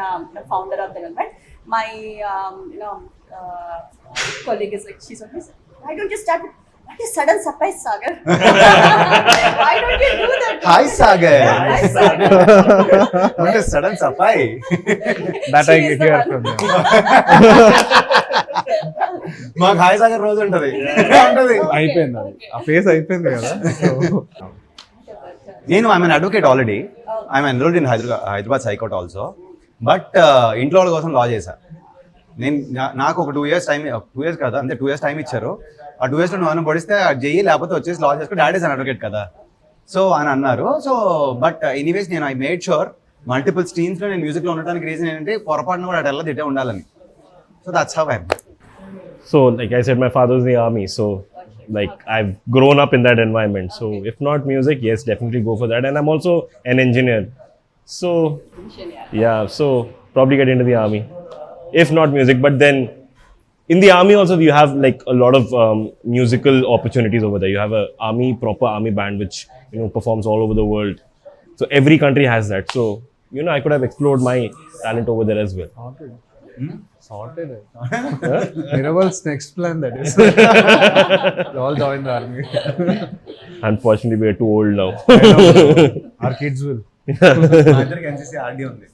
founder of the event. My colleague is like she's always why don't you start What is sudden surprise, Sagar? Why don't you do that? Hi, Sagar. Hi, Sagar. What is sudden surprise? That I She is the hear one. from them. మాకు hi Sagar రోజు ఉంటది ఉంటది. అయిపోయింది అది. ఆ face అయిపోయింది కదా. So, నేను I'm an advocate already. I'm enrolled in Hyderabad high court also. But ఇంట్లో వాళ్ళ కోసం లా చేశా. నేను నాకు ఒక 2 years టైం, 2 years కదా అంటే 2 years టైం ఇచ్చారు. ఆ 2 years లో నువ్వు పడిస్తే అది చెయ్యి, లేకపోతే వచ్చేసి లా చేసుకో, డాడీ ఇస్ అన్ అడ్వకేట్ కదా సో అని అన్నారు. సో బట్ ఎనీవేస్ నేను I made sure multiple streams లో నేను మ్యూజిక్ లో ఉండడానికి రీజన్ ఏంటంటే పొరపాటున కూడా అటు తిట్టే ఉండాలని. So that's how I am. So, like I said, my father's in the army, so like I've grown up in that environment. So, if not music, yes, definitely go for that. And I'm also an engineer, so yeah, so probably get into the army. If not music, but then in the army also you have like a lot of musical opportunities over there. You have a proper army band which performs all over the world. So every country has that. So I could have explored my talent over there as well. sorted. Niraval's next plan, that is. They all join the army. Unfortunately, we are too old now. Our kids will. మా ఇద్దరికి NCC RD ఉంది.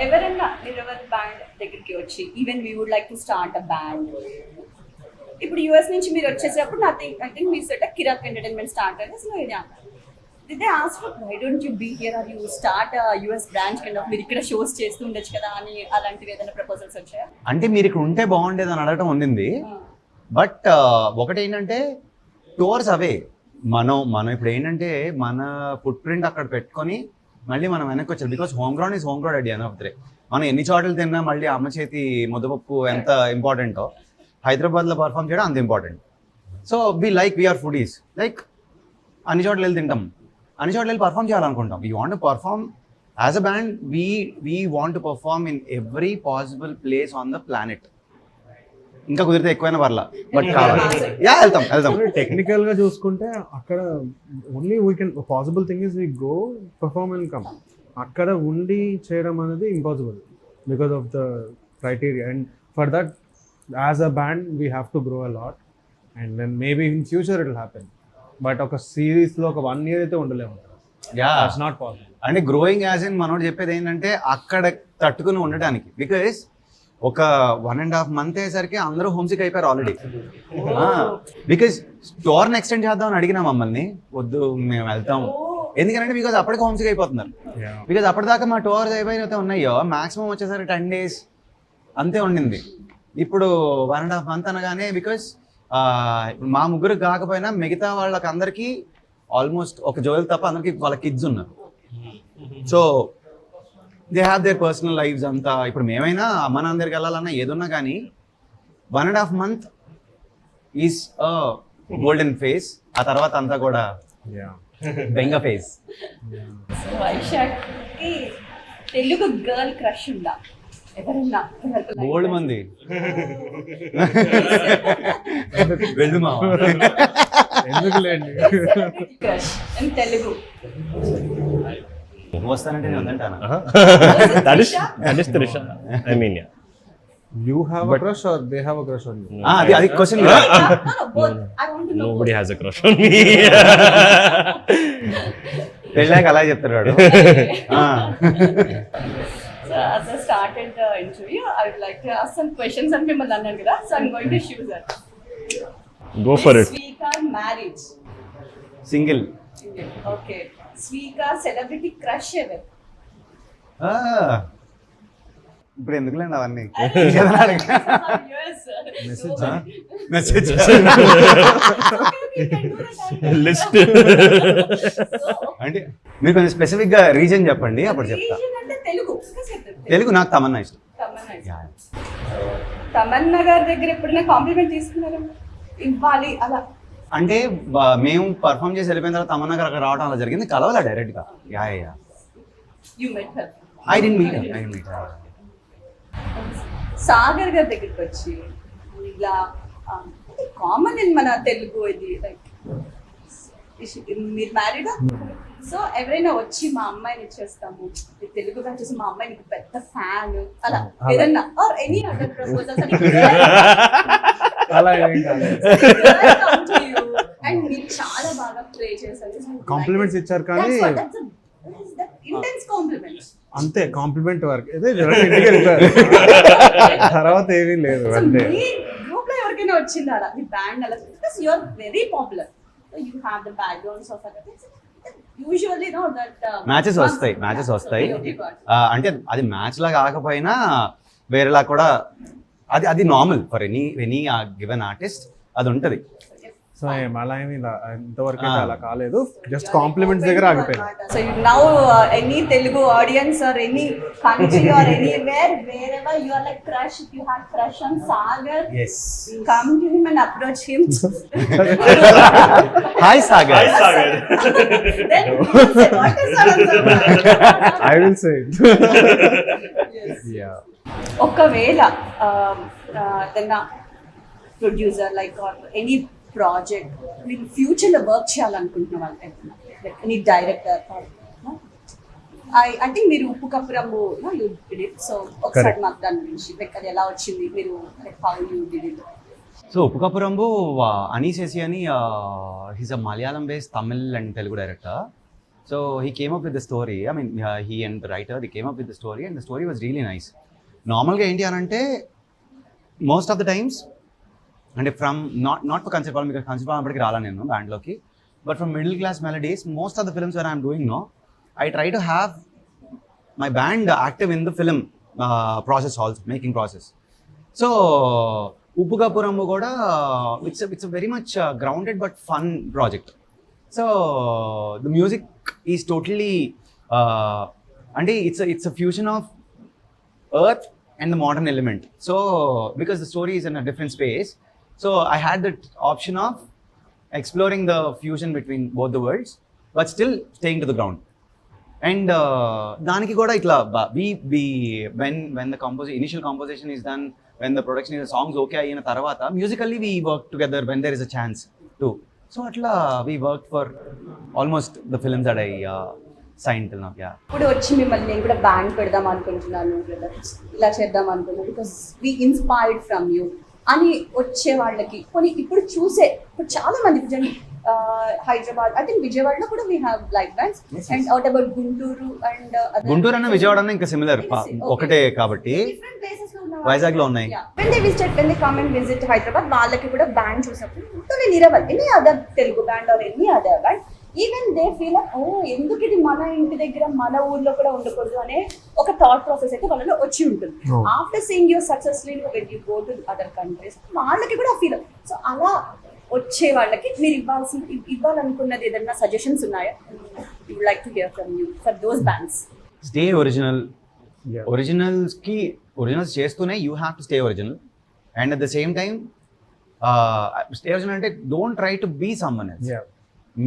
ఎవరన్నా Niraval band దగ్గరికి వచ్చి even we would like to start a band, ఇప్పుడు US నుంచి మీరు వచ్చేసేటప్పుడు ఐ థింక్ మీ సెట్ కిరాక్ ఎంటర్టైన్మెంట్ స్టార్ట్ అయ్యేది. సో ఇది did they ask you why don't you be here or you start a US branch kind of మీరు ఇక్కడ shows చేస్తూ ఉండొచ్చు కదా అని అలాంటివి ఏదైనా ప్రపోజల్స్ వచ్చాయా? అంటే మీరు ఇక్కడ ఉంటే బాగుండేది అని అడగటం ఉండింది. బట్ ఒకటి ఏంటంటే టూర్స్ అవే మనం ఇప్పుడు ఏంటంటే మన ఫుట్ ప్రింట్ అక్కడ పెట్టుకొని మళ్ళీ మనం వెనక్కి వచ్చారు. Because home ground is home ground idea of త్రే. మనం ఎన్ని చోట్ల తిన్నా మళ్ళీ అమ్మ చేతి ముద్దపప్పు ఎంత ఇంపార్టెంటో హైదరాబాద్లో పర్ఫామ్ చేయడం అంత important. So we're foodies, like అన్ని చోట్ల వెళ్ళి తింటాం, అన్ని చోట్ల వెళ్ళి పర్ఫామ్ చేయాలనుకుంటాం. We want to perform as a band. We want to perform in every possible place on the planet. ఇంకా కుదిరితే ఎక్కువైనా పర్లా, బట్ కావాలి. వెళ్తాం. టెక్నికల్ గా చూసుకుంటే అక్కడ only we can possible thing is we go perform and come. అక్కడ ఉండి చేయడం అనేది impossible because of the criteria. And for that as a band we have to grow a lot and then maybe in future it will happen. But ఒక సిరీస్లో ఒక 1 year అయితే ఉండలేము. It's not possible. అంటే గ్రోయింగ్ యాజ్ ఇన్ మనోడు చెప్పేది ఏంటంటే అక్కడ తట్టుకుని ఉండటానికి. బికాస్ ఒక 1.5 month అయ్యేసరికి అందరూ హోమ్సిక్ అయిపోయారు ఆల్రెడీ. బికాస్ టోర్ని ఎక్స్టెండ్ చేద్దామని అడిగినా మమ్మల్ని, వద్దు మేము వెళ్తాము. ఎందుకంటే బికాస్ అప్పటికి హోమ్సిక్ అయిపోతున్నారు. బికాస్ అప్పటిదాకా మా టోర్స్ అయిపోయితే ఉన్నాయో మాక్సిమం వచ్చేసరికి 10 days అంతే ఉండింది. ఇప్పుడు 1.5 month అనగానే బికాస్ మా ముగ్గురు కాకపోయినా మిగతా వాళ్ళకి అందరికీ ఆల్మోస్ట్ ఒక జోయల్ తప్ప అందరికి వాళ్ళ కిడ్స్ ఉన్నారు. So they have their personal lives అంతా. ఇప్పుడు మేమైనా అమ్మ నాన్న దగ్గరికి వెళ్ళాలన్నా ఏదున్నా కానీ 1.5 month ఈజ్ గోల్డెన్ ఫేస్. ఆ తర్వాత అంతా కూడా బెంగ ఫేస్. వైశాఖ్కి తెలుగు గర్ల్ క్రష్ ఉందా ఎవరన్నా? గోల్డ్ మంది వెళ్ళు మా ఎందుకు లేండి. క్రష్ ఇన్ తెలుగు వస్తానంటే నేను వద్దంటానా? That is Trisha. I mean, yeah. You have a crush or they have a crush on you? అది question. Nobody has a crush on me. పెళ్ళాక అలా చెప్తాడు. So as I started the interview, I would like to ask some questions and mimmల్ని అన్నాను కదా, so I'm going to shoot that. Go for it. Swika marriage. Single. Okay. Swika celebrity crush ever. ఇప్పుడు ఎందుకులేండి అవన్నీ. Yes. Message List. అంటే మీరు కొంచెం specific గా reason చెప్పండి, అప్పుడు చెప్తా. తెలుగు నాకు తమన్నా ఇష్టం. తమన్నా గారి దగ్గర ఎప్పుడైనా కాంప్లిమెంట్ తీసుకున్నారా? ఇవ్వాలి అలా అంటే మేము పర్ఫామ్ చేసి వెళ్ళిపోయిన తర్వాత తమన్నా గారు అక్కడ రావడం అలా జరిగింది. కలవాలా డైరెక్ట్ గా? Yeah. You met her. I didn't meet her. Sagar గారి దగ్గరికి వచ్చి ఇలా కామన్ ఇన్ మన తెలుగు ఇది లైక్ మీరు మ్యారీడా? సో ఎవరైనా వచ్చి మా అమ్మాయిని ఇచ్చేస్తాము తెలుగు గా చూసి మా అమ్మాయి నీకు పెద్ద ఫ్యాన్ అలా ఏదన్నా ఆర్ ఎనీ అదర్ ప్రపోజల్స్ అలా ఏం కాలేదు. come to you and మీరు చాలా బాగా ప్లే చేశారు. కాంప్లిమెంట్స్ ఇచ్చారు కానీ ఇంటెన్స్ కాంప్లిమెంట్స్. అంతే కాంప్లిమెంట్ వర్క్ ఇదే ఇంటికి వెళ్ళిపోయారు. తర్వాత ఏమీ లేదు అంటే మీ గ్రూప్ లో ఎవరికైనా వచ్చిందా మీ బ్యాండ్ అలా? Because you are very popular, you have the backgrounds of other usually know that matches వస్తాయి. అంటే అది మ్యాచ్ లా కాకపోయినా వేరేలా కూడా అది normal for any given artist అది ఉంటది. సో అలా ఏమి ఇంతవరకు అయితే అలా కాలేదు, జస్ట్ కాంప్లిమెంట్స్ దగ్గర ఆగిపోయింది. So you now any Telugu audience or any country or anywhere wherever you are like crush, if you have crush on Sagar, Yes. come to him and approach him. Hi Sagar. Then he will say, what is Sagar? I will say it. Yes. Yeah. ఒకవేళ ఏదైనా producer like or any project మీరు future లో work చేయాలనుకుంటున్న వాళ్ళు any director అంటే మీరు ఉప్పు కప్పురమ్ము so ఒకసారి మాకు దాని గురించి లైక్ అది ఎలా వచ్చింది, మీరు how you did it? So ఉప్పు కప్పు రంబు అనీస్ ఏసి అని he's a Malayalam based Tamil and Telugu director. So he came up with the story, I mean he and the writer the came up with the story and the story was really nice. నార్మల్గా ఏంటి అని అంటే most of the times అంటే from not for concept మీకు concept అప్పటికి రాలా నేను బ్యాండ్లోకి, but from middle class melodies most of the films where I'm doing no I try to have my band active in the film process also, making process. So Uppu Kappurambu కూడా it's very much grounded but fun project. So the music is totally అంటే it's a fusion of earth and the modern element. So because the story is in a different space, so I had that option of exploring the fusion between both the worlds but still staying to the ground. And daniki kuda itla we when the initial composition is done, when the production is, the songs okay ayina tarvata musically we work together when there is a chance too. So atla we worked for almost the films that I signed till now. Yeah. ఇప్పుడు వచ్చి మిమ్మల్ని నేను కూడా band పెడదాం అనుకుంటున్నాను, ఇలా చేద్దాం అనుకున్నాను because we inspired from you అని వచ్చే వాళ్ళకి కొన్ని ఇప్పుడు చాలా మంది హైదరాబాద్, ఐ థింక్ విజయవాడలో కూడా we have live bands and out about Guntur and Guntur అన్న విజయవాడ అన్న ఇంకా సిమిలర్ ఒకటే కాబట్టి డిఫరెంట్ ప్లేసెస్ లో ఉన్న వైజాగ్ లో ఉన్నాయి. when they come and visit Hyderabad వాళ్ళకి కూడా బ్యాండ్ చూసినప్పుడు Niraval any other Telugu band or any other band even they feel oh ఎందుకు ఇది మన ఇంటి దగ్గర మన ఊర్లో కూడా ఉండకూడదు అనే ఒక థాట్ ప్రాసెస్ అయితే వాళ్ళలో వచ్చి ఉంటుంది. After seeing your successfully when you go to other countries వాళ్ళకి కూడా ఫీల్. సో అలా వచ్చే వాళ్ళకి మీరు ఇవ్వాలనుకున్నది ఏదైనా సజెషన్స్ ఉన్నాయా? You would like to hear from you for those bands. Stay original. Originals చేస్తూనే you have to stay original and at the same time stay original అంటే don't try to be someone else.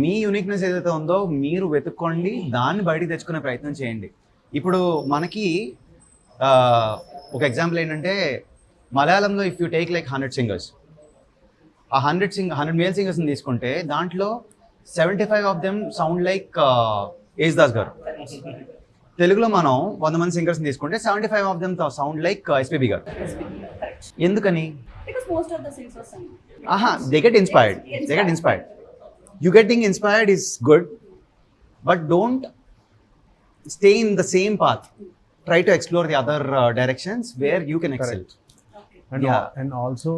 మీ uniqueness ఏదైతే ఉందో మీరు వెతుక్కోండి, దాన్ని బయటికి తెచ్చుకునే ప్రయత్నం చేయండి. ఇప్పుడు మనకి ఒక ఎగ్జాంపుల్ ఏంటంటే మలయాళంలో if you take like 100 singers, ఆ 100 మేల్ సింగర్స్ని తీసుకుంటే దాంట్లో 75 of them sound like Yesudas గారు. తెలుగులో మనం 100 మంది సింగర్స్ని తీసుకుంటే 75 of them sound like SPB గారు. ఎందుకని? They get inspired. You getting inspired is good, but don't stay in the same path. Try to explore the other directions where you can excel. Okay. And also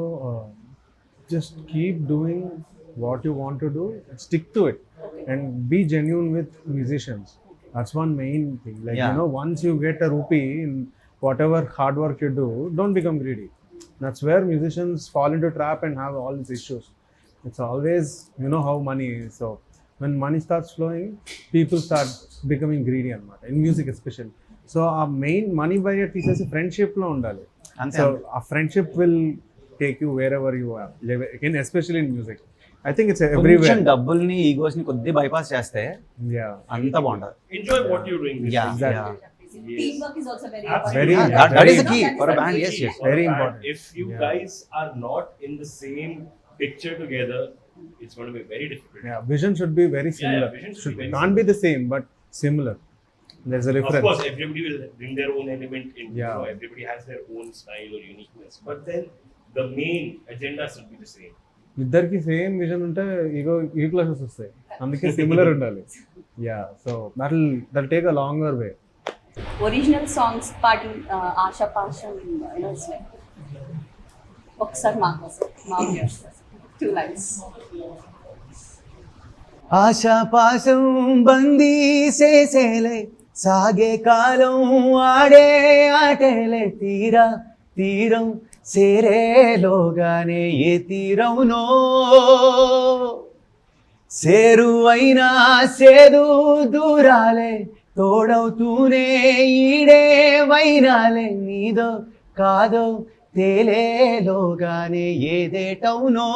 just keep doing what you want to do, stick to it, and be genuine with musicians. That's one main thing. Like once you get a rupee in whatever hard work you do, don't become greedy. That's where musicians fall into trap and have all these issues. It's always, how money is. So when money starts flowing, people start becoming greedy in music especially. So our main money buyer thesis is friendship lo undali. So a friendship will take you wherever you are. Again, especially in music. I think it's everywhere. కొంచెం డబ్బుల్ని egos ని కొద్ది bypass చేస్తే అంత బాగుంటది. Enjoy what you're doing. Yeah, exactly. Teamwork is also very Very important. that is the key for a band. Yes. Very important. If you guys are not in the same picture together, it's going to be very difficult. Yeah, vision should be very similar. Vision should Should be very can't be the same, but similar. There's a difference. Of course, everybody will bring their own element in. Yeah. Everybody has their own style or uniqueness. But then the main agenda should be the same. ఇద్దరికి same vision ఉంటే ఈ classes వస్తాయి, అందుకే similar ఉండాలి. Yeah, so that take a longer way. Original songs పాడి ఆశా పాశం ఒకసారి మా కోసం మా 2 lines. ఆశాపాశం బందీ చేసేలే సాగే కాలం ఆడే ఆటేలే తీరం సేరేలోగానే ఏ తీరవునో సేరువైనా సేదు దూరాలే తోడవుతూనే ఈడే వైనాలే నీదో కాదో తేలేలోగానే ఏదేటవునో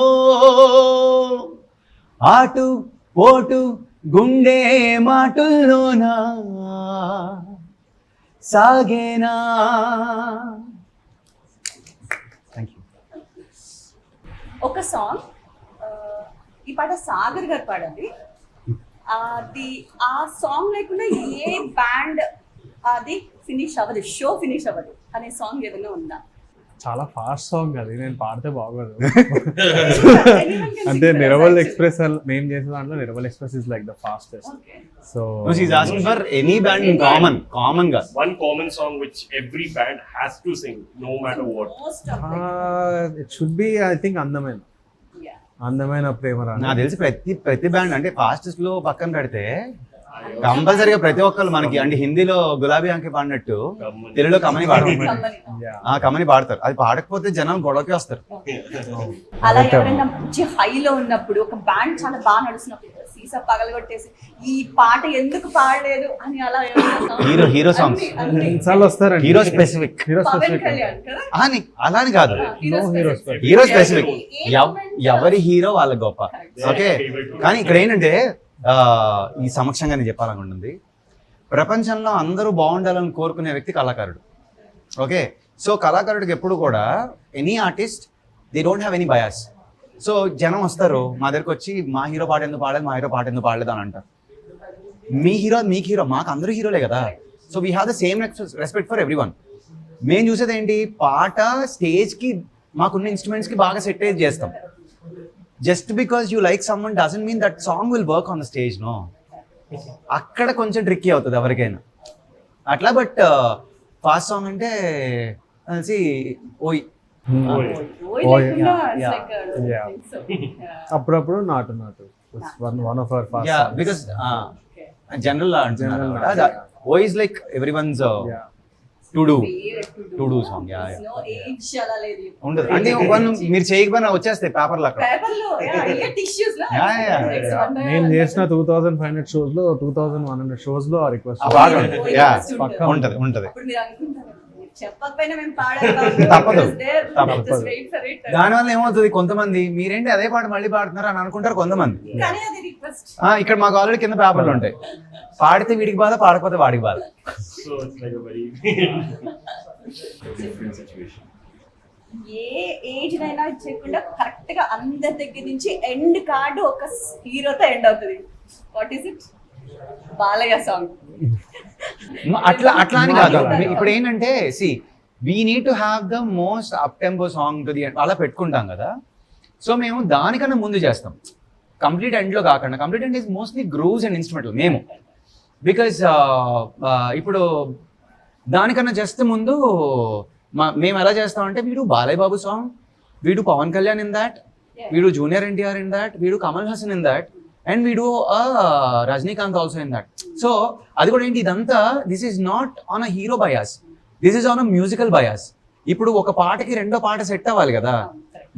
ఆటు పోటు గుండె మాటుల్లోనా సాగేనా. ఒక సాంగ్ ఈ పాట సాగర్ గారు పాడాలి. అది ఆ సాంగ్ లేకుండా ఏ బ్యాండ్ అది షో ఫినిష్ అవ్వదు అనే సాంగ్ ఏదైనా ఉందా? చాలా ఫాస్ట్ సాంగ్ అది, నేను పాడితే బాగోదు. Anyone can అంటే sing that, niraval actually. Express మేము చేసే దాంట్లో niraval express is like the fastest. Okay. So She's asking for any band in common గా. One common song which every band has to sing, no matter what. Most of them. It should be I think Yeah. అందమైన ప్రేమ నాకు తెలిసి ప్రతి band అంటే fastest లో పక్కన పెడితే కంపల్సరీగా ప్రతి ఒక్కరు మనకి అంటే హిందీలో గులాబీ అంకి పాడినట్టు తెలుగులో కమని పాడతారు. Company. కమని పాడతారు, అది పాడకపోతే జనం గొడవకి వస్తారు. అలా ఎవరైనా మంచి హైలో ఉన్నప్పుడు ఒక బ్యాండ్ చాలా బాగా నడుస్తున్నప్పుడు సీసా పగలగొట్టేసి ఈ పాట ఎందుకు పాడలేదు అని అలా హీరో సాంగ్స్ చాలా వస్తారండి. హీరో స్పెసిఫిక్ పవన్ కళ్యాణ్ కదా అలాని కాదు, No hero specific. Hero specific ఎవరి హీరో వాళ్ళ గొప్ప. ఓకే, కానీ ఇక్కడ ఏంటంటే ఈ సమక్షంగా నేను చెప్పాలనుకుంటుంది, ప్రపంచంలో అందరూ బాగుండాలని కోరుకునే వ్యక్తి కళాకారుడు. ఓకే, సో కళాకారుడికి ఎప్పుడు కూడా any artist they don't have any bias. So జనం వస్తారు మా దగ్గరకు వచ్చి మా హీరో పాట ఎందుకు పాడలేదు, మా హీరో పాట ఎందుకు పాడలేదు అని అంటారు. మీకు హీరో మాకు అందరూ హీరోలే కదా. So we have the same respect for every one. మేము చూసేది ఏంటి, పాట స్టేజ్కి మాకున్న ఇన్స్ట్రుమెంట్స్కి బాగా సెట్ అయ్యి చేస్తాం. Just because you like someone doesn't mean that song will work on the stage. No, అక్కడ కొంచెం ట్రిక్కీ అవుతుంది ఎవరికైనా అట్లా. బట్ ఫాస్ట్ సాంగ్ అంటే కలిసి ఓయ్ అప్పుడప్పుడు నాటు one of our fast because general అంటున్నారు ఓ is like every one's to do song. ఉండదు అంటే మీరు చేయకపోయినా వచ్చేస్తాయి పేపర్లు అక్కడ. నేను చేసిన 2500 షోస్ లో 2100 షోస్ లో ఆ రిక్వెస్ట్ ఉంటది. చెప్పకపోయినా మేము తప్పదు. దానివల్ల ఏమవుతుంది, కొంతమంది మీరేంటి అదే పాట మళ్ళీ పాడుతున్నారు అని అనుకుంటారు కొంతమంది. ఇక్కడ మాకు ఆల్రెడీ కింద పేపర్లు ఉంటాయి, పాడితే వీడికి బాధ, పాడకపోతే వాడికి బాధ. So it's like a very different situation. A age నైనా చేయకుండా కరెక్ట్ గా అందరి దగ్గర నుంచి ఎండ్ కార్డు ఒక హీరోతో ఎండ్ అవుతుంది. What is it? Balayya song. అట్లా అని కాదు. ఇప్పుడు ఏంటంటే C we need to have the most up tempo song to the end అలా పెట్టుకుంటాం కదా. సో మేము దానికన్నా ముందు చేస్తాం, కంప్లీట్ ఎండ్లో కాకుండా. Complete end is mostly grooves and instrumental మేము. బికాజ్ ఇప్పుడు దానికన్నా జస్ట్ ముందు మేము ఎలా చేస్తామంటే వీడు బాలయ్య బాబు సాంగ్, వీడు పవన్ కళ్యాణ్ ఇన్ దాట్, వీడు జూనియర్ ఎన్టీఆర్ ఇన్ దాట్, వీడు Kamal Haasan in that, and వీడు Rajinikanth also in that. So అది కూడా ఏంటి, ఇదంతా this is not on a hero bias, this is on a musical bias. ఇప్పుడు ఒక పాటకి రెండో పాట సెట్ అవ్వాలి కదా.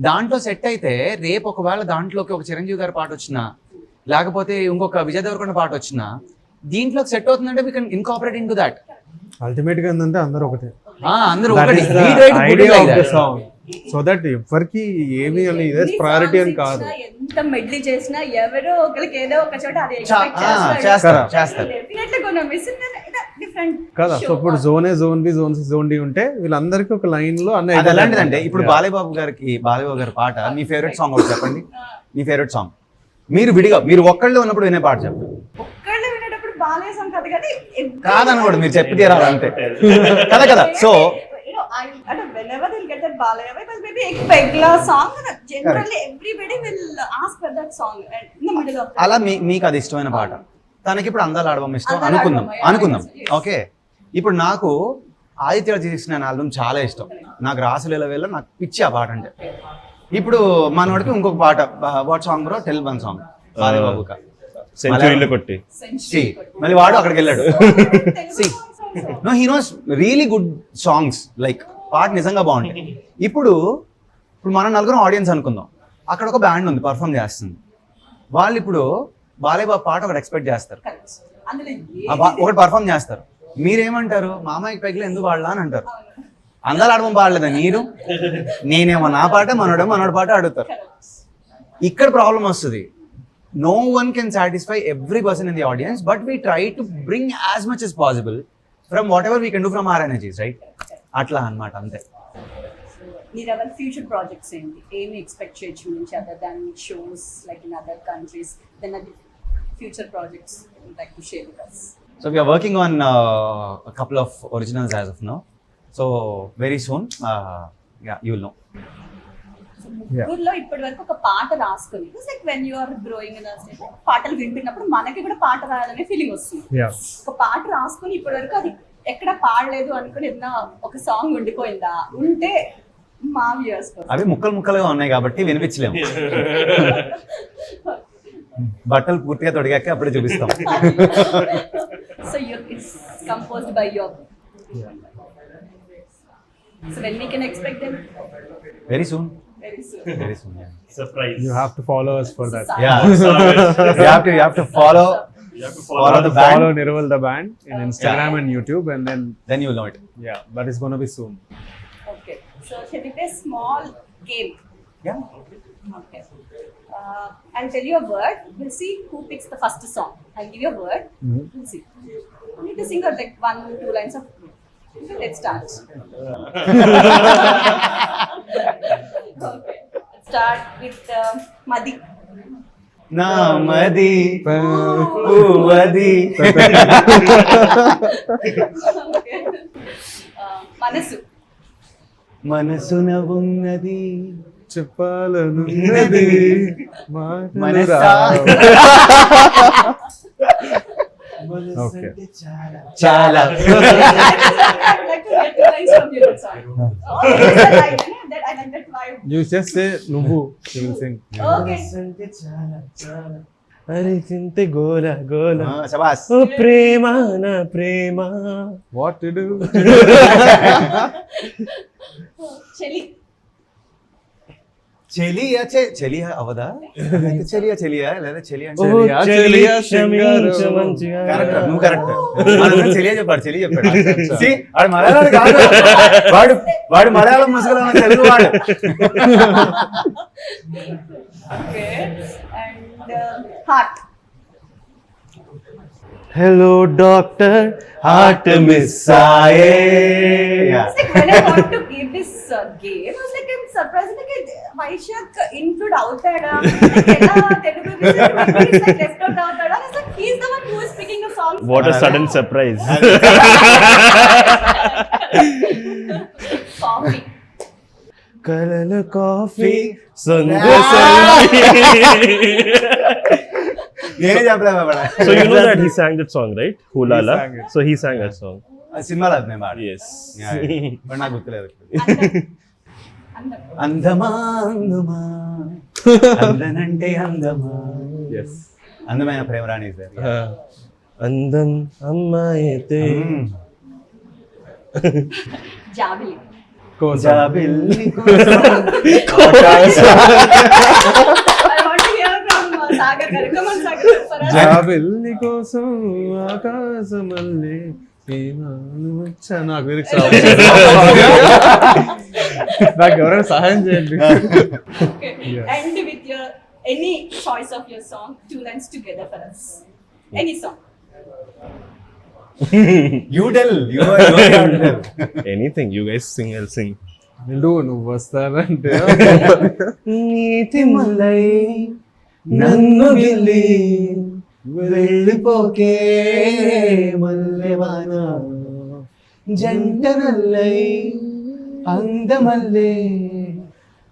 దాంట్లో సెట్ అయితే రేపు ఒకవేళ దాంట్లోకి ఒక చిరంజీవి గారి పాట వచ్చినా, లేకపోతే ఇంకొక విజయ్ దేవరకొండ పాట వచ్చినా, దీంట్లోకి సెట్ అవుతుందంటే we can incorporate in to that. Ultimate గా ఏంటంటే అందరూ ఒకటే, అందరూ సో దట్ ఎవరికి ఏమి అని ఇదే ప్రయారిటీ అని కాదు. ఎంత మెడ్లీ చేసినా ఎవరో ఒకరికి ఏదో ఒక చోట అది చేస్తారు కదా. సో ఇప్పుడు zone A, zone B, zone C, zone D ఉంటే వీళ్ళందరికీ ఒక లైన్ లో అన్న ఎలాంటిదంటే, ఇప్పుడు బాలయ్య బాబు గారి పాట మీ ఫేవరెట్ సాంగ్ ఒకటి చెప్పండి. మీ ఫేవరెట్ సాంగ్ మీరు విడిగా మీరు ఒక్కళ్ళు ఉన్నప్పుడు వినే పాట చెప్పండి. ఒక్కళ్ళు వినేటప్పుడు బాలయ్య సాంగ్ కాదు కానీ కాదనకూడదు, మీరు చెప్పి తీరాలి అంతే కదా. So whenever they'll get that Balaya vibe, but maybe ek pegla song, generally everybody will ask for that song in the middle of the అలా మీకు అది ఇష్టమైన పాట, తనకి ఇప్పుడు అందాల ఆడవం ఇష్టం అందాల అనుకుందాం. yes. ఓకే, ఇప్పుడు నాకు ఆదిత్య చేసిన ఆల్బమ్ చాలా ఇష్టం, నాకు రాసులేల వేళ నాకు పిచ్చి ఆ పాట అంటే. ఇప్పుడు మనోడికి ఇంకొక పాట, what song bro, tell one song బాబుక సెంచురీలో కొట్టి మళ్ళీ వాడు అక్కడికి వెళ్ళాడు. No, he knows really good songs, like పాట నిజంగా బాగుంటాయి. ఇప్పుడు మనం నలుగురం ఆడియన్స్ అనుకుందాం, అక్కడ ఒక బ్యాండ్ ఉంది పర్ఫామ్ చేస్తుంది, వాళ్ళు ఇప్పుడు బాలయ్య బాబు పాట ఒకటి ఎక్స్పెక్ట్ చేస్తారు, ఒకటి పర్ఫామ్ చేస్తారు. మీరేమంటారు, మామయ్యకి పెగిలి ఎందుకు పాడలా అని అంటారు. అందాల ఆడమం పాడలేదా మీరు, నేనేమో నా పాట, మనోడి పాట అడుగుతారు. ఇక్కడ ప్రాబ్లం వస్తుంది. No one can satisfy every person in the audience, but we try to bring as much as possible from whatever we can do from our energies, right? Atla anamata ante. Niraval future projects enti emi expect cheyachu nunchi other than shows like in other countries, then other future projects you would like to share with us? So we are working on a couple of originals as of now, so very soon yeah, you will know. ముగ్గురులో ఇప్పటి వరకు ఒక పాట రాసుకుని, it's like when you are growing in stage, పాటలు వింటున్నప్పుడు మనకి కూడా పాట రాయాలనే ఫీలింగ్ వస్తుంది. ఒక పాట రాసుకుని ఇప్పటి వరకు అది ఎక్కడ పాడలేదు అనుకుని ఏదైనా ఒక సాంగ్ ఉండిపోయిందా, ఉంటే మా వ్యూయర్స్ అవి ముక్కలుగా ఉన్నాయి కాబట్టి వినిపించలేము. బట్టలు పూర్తిగా తొడిగాక అప్పుడే చూపిస్తాం. So it's composed by your. So when we can expect them? Very soon, yeah. Surprise. You have to follow us for that. Yeah. you have to follow the band. Follow Niraval the band in Instagram and YouTube, and Then you will know it. yeah, that is going to be soon. Okay, so shall we play a small game? Yeah. Okay. I'll tell you a word. We'll see who picks the first song. I'll give you a word. We'll see. You need to sing out like 1-2 lines of. So let's start. Okay. Let's start with Madi. Na madi puvadi. Okay. Manasu. మనసున ఉన్నది చెప్పాలనున్నది మనసా. Okay. చాలా. I'd like to get 2 lines from you. Sorry. Okay, that's the line. That I like that vibe. You just say Nuvu, you will sing. Okay. అరే చింతే గోల గోల శబాస్. ఓ ప్రేమ నా ప్రేమ. What to do? Cheli. చెలియా అవదా, చెలియా లేదా చెలి అంటే ఓ చెలియా క్షమించు మంచిగా. కరెక్ట్, నువ్వు కరెక్ట్. చెలియా చెప్పాడు, చెలి చెప్పాడు. See, వాడు మలయాళం కాదు, వాడు మలయాళం మసగల తెలుగు వాడు. Okay. And heart. Hello doctor heart miss Aaye. It's like when I want to give this game, I was like, I'm surprised. Like, Vaishak include outside. Like, Telugu music, it's like left out outside. It's like he's the one who is picking the songs. What a sudden surprise. Coffee. కలల coffee సొంత. నేనే చెప్పలేదు. So you know that he sang that song, right? Hulala. sang it. So he sang that song. సినిమాలో అది మేము పాడు. Yes. But నాకు గుర్తులేదు. Andam. అందమా అందమా అందనంటే అందమా. Yes. అందమైన ప్రేమరాణి సార్. అందం అమ్మాయితే. Jabili. జాబిల్లి I want to hear from Sagar. Come on, Sagar, for us. జాబిల్లి కోసం ఆకాశమల్లి ఈనాడు వచ్చా. నాకు లిరిక్స్ నాకు ఎవరైనా సహాయం చేయండి. Okay. Yes. End with your any choice of your song, 2 lines together for us. Any song. You tell. Anything you guys sing, I'll sing. నువ్వు వస్తానంటే నీతి ముల్లై నన్ను గిల్లి వెళ్ళిపోకే మల్లెవాన జంట నల్లై అందమల్లే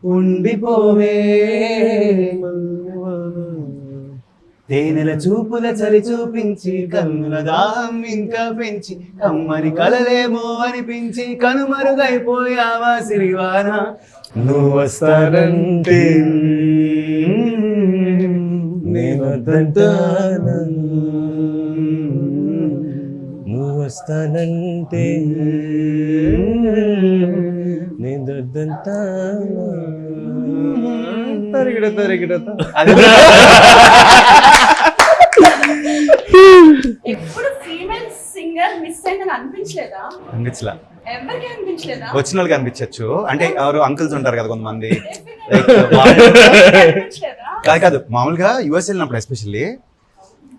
ఉండిపోవే తేనెల చూపుల చలి చూపించి కన్నుల దాహం ఇంకా పెంచి కమ్మని కలలేమో అనిపించి కనుమరుగైపోయావా సిరివాన నువ్వు వస్తానంటే నేను వద్దంటానా నువ్వు వస్తానంటే నేను వద్దంటానా ఎప్పుడు ఫీమేల్ సింగర్ మిస్ అయిందని అనిపించలేదా? అనిపించలా. ఎవరికి అనిపించలేదా? వచ్చిన వాళ్ళకి అనిపించచ్చు, అంటే ఎవరు అంకుల్స్ ఉంటారు కదా కొంతమంది. కాదు కాదు మామూలుగా యుఎస్ వెళ్ళినప్పుడు ఎస్పెషల్లీ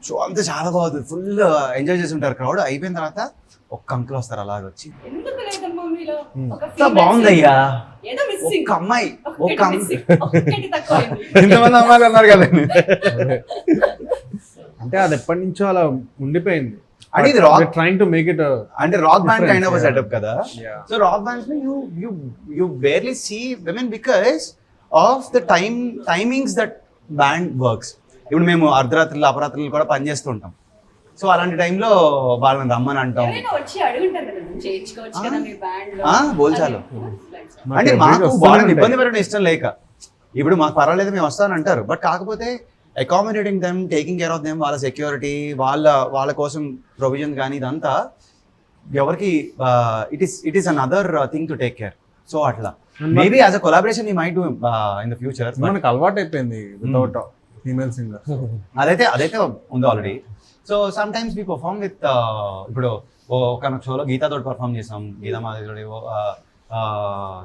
షో అంతా చాలా బాగుంది, ఫుల్ ఎంజాయ్ చేసి ఉంటారు క్రౌడ్. అయిపోయిన తర్వాత ఒక్క అంకుల్ వస్తారు అలాగ వచ్చి, ఎందుకు లేదమ్మా మీలో ఒక ఎంత బాగుందయ్యా ఏదో మిస్సింగ్ ఒక్క అమ్మాయి ఒక్క ఒక్కటి తక్కువైంది. ఇంతమంది అమ్మాయిలు అన్నారు కదా. అంటే అది ఎప్పటి నుంచో అలా ఉండిపోయింది. అంటే ఇది rock trying to make it అంటే rock band kind of setup కదా. Yeah. సో రాక్ బ్యాండ్స్ లో you barely see women because of the timings that band works. ఇప్పుడు మేము అర్ధరాత్రులు అపరాత్రులు కూడా పనిచేస్తూ ఉంటాం. సో అలాంటి టైంలో వాళ్ళని రమ్మని అంటాం. ఎవరైనా వచ్చి అడుగుంటారు కదా, చేయించుకోవచ్చు కదా మీ బ్యాండ్ లో. బోల్చాలు అంటే మాకు వాళ్ళని ఇబ్బంది పెట్టడం ఇష్టం లేక, ఇప్పుడు మాకు పర్వాలేదు మేము వస్తానంటారు, బట్ కాకపోతే accommodating them, taking care of them, వాళ్ళ సెక్యూరిటీ, వాళ్ళ కోసం ప్రొవిజన్ కానీ ఇదంతా ఎవరికి it is another thing to take care. So అట్లా maybe as a collaboration you might do in the future. మనకు అలవాటు అయిపోయింది వితౌట్ ఫీమేల్ సింగర్. అదైతే ఉంది already. So sometimes we perform with, ఇప్పుడు ఒక షోలో గీతాతో పర్ఫార్మ్ చేసాం, Geetha Madhavi,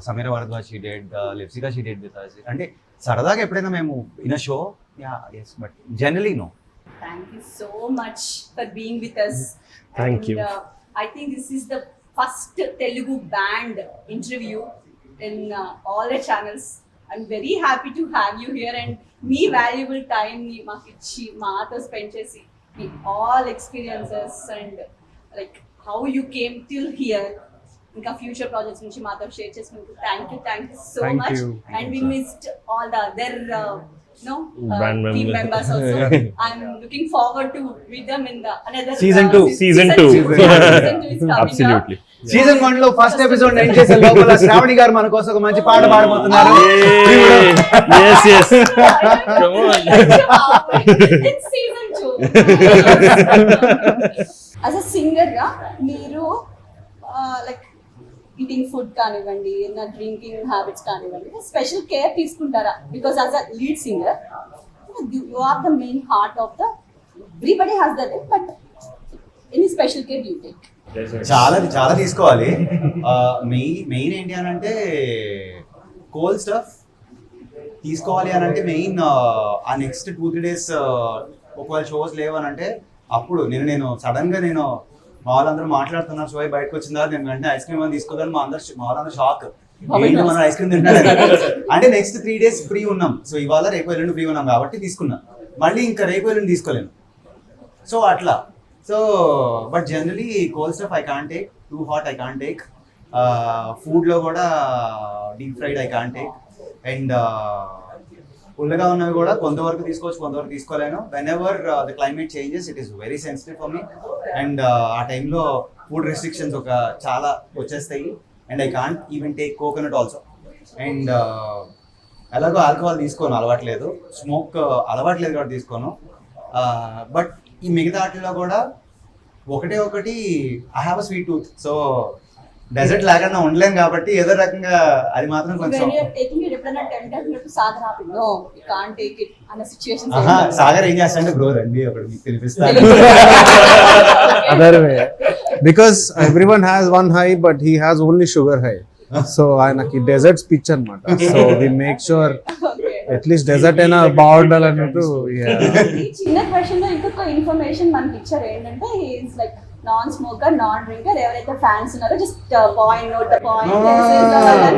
Sameera Bharadwaj she did, Lipsika she dead with us. అంటే సరదాగా ఎప్పుడైనా మేము in a show, yes, but generally no. Thank you so much for being with us. Thank And, you. I think this is the first Telugu band interview in all the channels. I'm very happy to have you here and me valuable time ni makichi maato spend chesi me all experiences and like how you came till here. ఇంకా future projects నుంచి మాతో share చేసుకున్నందుకు thank you so Thank much. you. And we missed all the other Band team members. members also. I'm looking forward to meet them in the another Season two. Season two. Season 2 is coming Absolutely. Season 1 లో first episode end చేసే లోపల శ్రావణి గారు మన కోసం ఒక మంచి పాట పాడబోతున్నారు. Yes, yes. Come on. It's season 2. As a singer గా మీరు లైక్ ఈటింగ్ ఫుడ్ కానివ్వండి, నా డ్రింకింగ్ హ్యాబిట్స్ కానివ్వండి, స్పెషల్ కేర్ తీసుకుంటారా? Because as a lead singer you are the main heart of the everybody has that, but any special care you take? చాలా తీసుకోవాలి. Main ఏంటి అని అంటే కోల్డ్ స్టఫ్ తీసుకోవాలి అని అంటే మెయిన్ ఆ నెక్స్ట్ 2-3 days ఒకవేళ షోస్ లేవనంటే అప్పుడు నేను సడన్ గా నేను మా వాళ్ళందరూ మాట్లాడుతున్నారు, షో బయటకు వచ్చిందా నేను వెంటనే ఐస్ క్రీమ్ అని తీసుకోదని మా వాళ్ళందరూ షాక్, ఏంటి మనం ఐస్ క్రీమ్ తింటారు అంటే నెక్స్ట్ 3 days ఫ్రీ ఉన్నాం. సో ఇవాళ రేపు ఎల్లుండి ఫ్రీ ఉన్నాం కాబట్టి తీసుకున్నా, మళ్ళీ ఇంకా రేపు ఎల్లుండి తీసుకోలేను. సో అట్లా. So but generally cold stuff I can't take, too hot I can't take, ఫుడ్లో కూడా deep fried I can't take, and పుల్లగా ఉన్నవి కూడా కొంతవరకు తీసుకోవచ్చు, కొంతవరకు తీసుకోలేను. Whenever the climate changes it is very sensitive for me, and ఆ టైంలో ఫుడ్ రెస్ట్రిక్షన్స్ చాలా వచ్చేస్తాయి, and I can't even take coconut also. And ఎలాగో ఆల్కహాల్ తీసుకోను, అలవాట్లేదు, స్మోక్ అలవాట్లేదు కాబట్టి తీసుకోను. బట్ ఈ మిగతా వాటిలో కూడా ఒకటి I have a sweet tooth. So dessert లేకుండా ఉండలేను కాబట్టి ఏదో రకంగా అది మాత్రం కొంచెం. సాగర్ ఏం చేస్తాడంటే బ్రో రండి ఒకటి మీకు తెలిపిస్తాను. Other way, because everyone has one high but he has only sugar high, so ఆయనకి డెజర్ట్స్ పిచ్ అన్నమాట. So we make sure at least dessert అయినా బాగుండాలి అన్నట్టు. ఈ చిన్న క్వశ్చన్ లో ఇంకొక ఇన్ఫర్మేషన్ మనకి ఇచ్చారు ఏంటంటే he is like non smoker, non drinker. ఎవరైతే ఫ్యాన్స్ ఉన్నారో just point note the point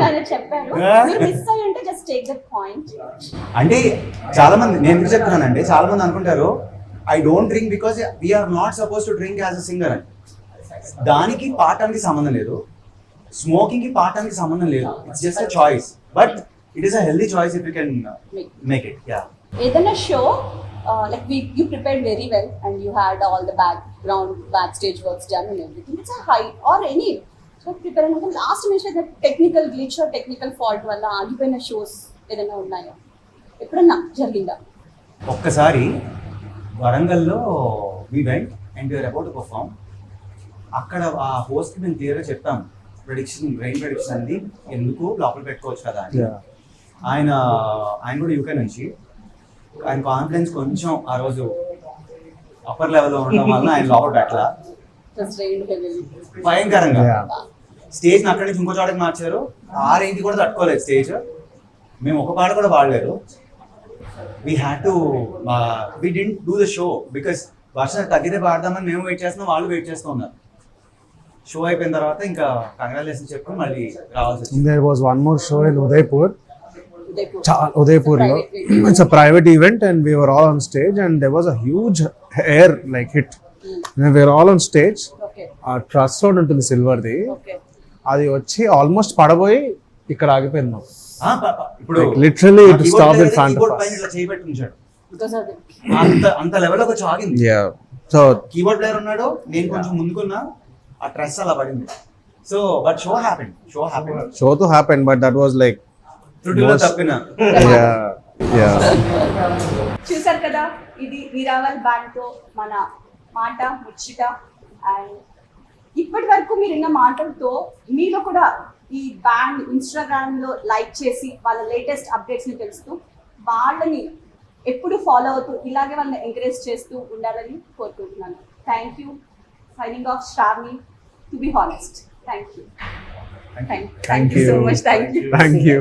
అని చెప్పారు. మీరు మిస్ అయ్యి ఉంటే జస్ట్ టేక్ దట్ పాయింట్. అంటే చాలా మంది, నేను ఎందుకు చెప్తున్నానంటే చాలా మంది అనుకుంటారు I don't drink because we're not suppose to drink as a singer అని. దానికి పాఠానికి సంబంధం లేదు. స్మోకింగ్ కి పాఠానికి సంబంధం లేదు. It's just a choice, but it is a healthy choice if you can make it. Yeah, ఏదైనా show like you prepared very well and you had all the backstage works done and everything. It's a high or any so prepare and last minute that technical glitch or technical fault వల్ల ఆగిపోయిన shows ఏదైనా ఉన్నాయా, ఎప్పుడన్నా జరిగిందా? ఒక్కసారి వరంగల్లో we went and we are about to perform. అక్కడ ఆ హోస్ట్ కి మేము క్లియర్గా చెప్పాం రెయిన్ ప్రెడిక్షన్ అంది ఎందుకు లోపల పెట్టుకోవచ్చు కదా అని. ఆయన కూడా యూకే నుంచి, ఆయన కాన్ఫిడెన్స్ కొంచెం ఆ రోజు అప్పర్ లెవెల్లో ఉండడం వల్ల ఆయన లోపల పెట్టాల భయంకరంగా. స్టేజ్ అక్కడి నుంచి ఇంకో చోటకి మార్చారు. ఆ రేంజ్ కూడా తట్టుకోలేదు స్టేజ్. మేము ఒక పాట కూడా పాడలేదు. We had to we didn't do the show because వర్షం తగ్గితే పాడదామని మేము వెయిట్ చేస్తున్నాం, వాళ్ళు వెయిట్ చేస్తూ ఉన్నారు. షో అయిపోయిన తర్వాత ఇంకా కంగ్రాచులేషన్ చెప్పుకొని మళ్ళీ రావాల్సి వచ్చింది. There was one more show in Udaipur. Udaipurlo. It's a private event and we were all on stage and there was a huge air like hit. And we were all on stage. Okay. ఆ truss road ఉంటుంది సిల్వర్ది, Okay. అది వచ్చి almost పడబోయి ఇక్కడ ఆగిపోయింది. ఇప్పుడు literally it stop in front of us. ఇట్లా చేయబెట్టి ఉంచాడు. Because of it. అంత లెవెల్లోకి వచ్చి ఆగింది. Yeah. So కీబోర్డ్ ప్లేయర్ ఉన్నాడు, నేను కొంచెం ముందుకున్నా, ఆ ట్రెస్ అలా పడింది. So but show happened. show to happen but that was like తప్పిన. yeah. చూసారు కదా, ఇది నిరావల్ బ్యాండ్ తో మన మాట ముచ్చట. అండ్ ఇప్పటి వరకు మీరు విన్న మాటలతో మీలో కూడా ఈ బ్యాండ్ ఇన్స్టాగ్రామ్ లో లైక్ చేసి వాళ్ళ లేటెస్ట్ అప్డేట్స్ ని తెలుస్తూ వాళ్ళని ఎప్పుడు ఫాలో అవుతూ ఇలాగే వాళ్ళని ఎంకరేజ్ చేస్తూ ఉండాలని కోరుకుంటున్నాను. Thank you. Signing off Shravani, to be honest. Thank you. Thank you so much. Thank you. Thank you.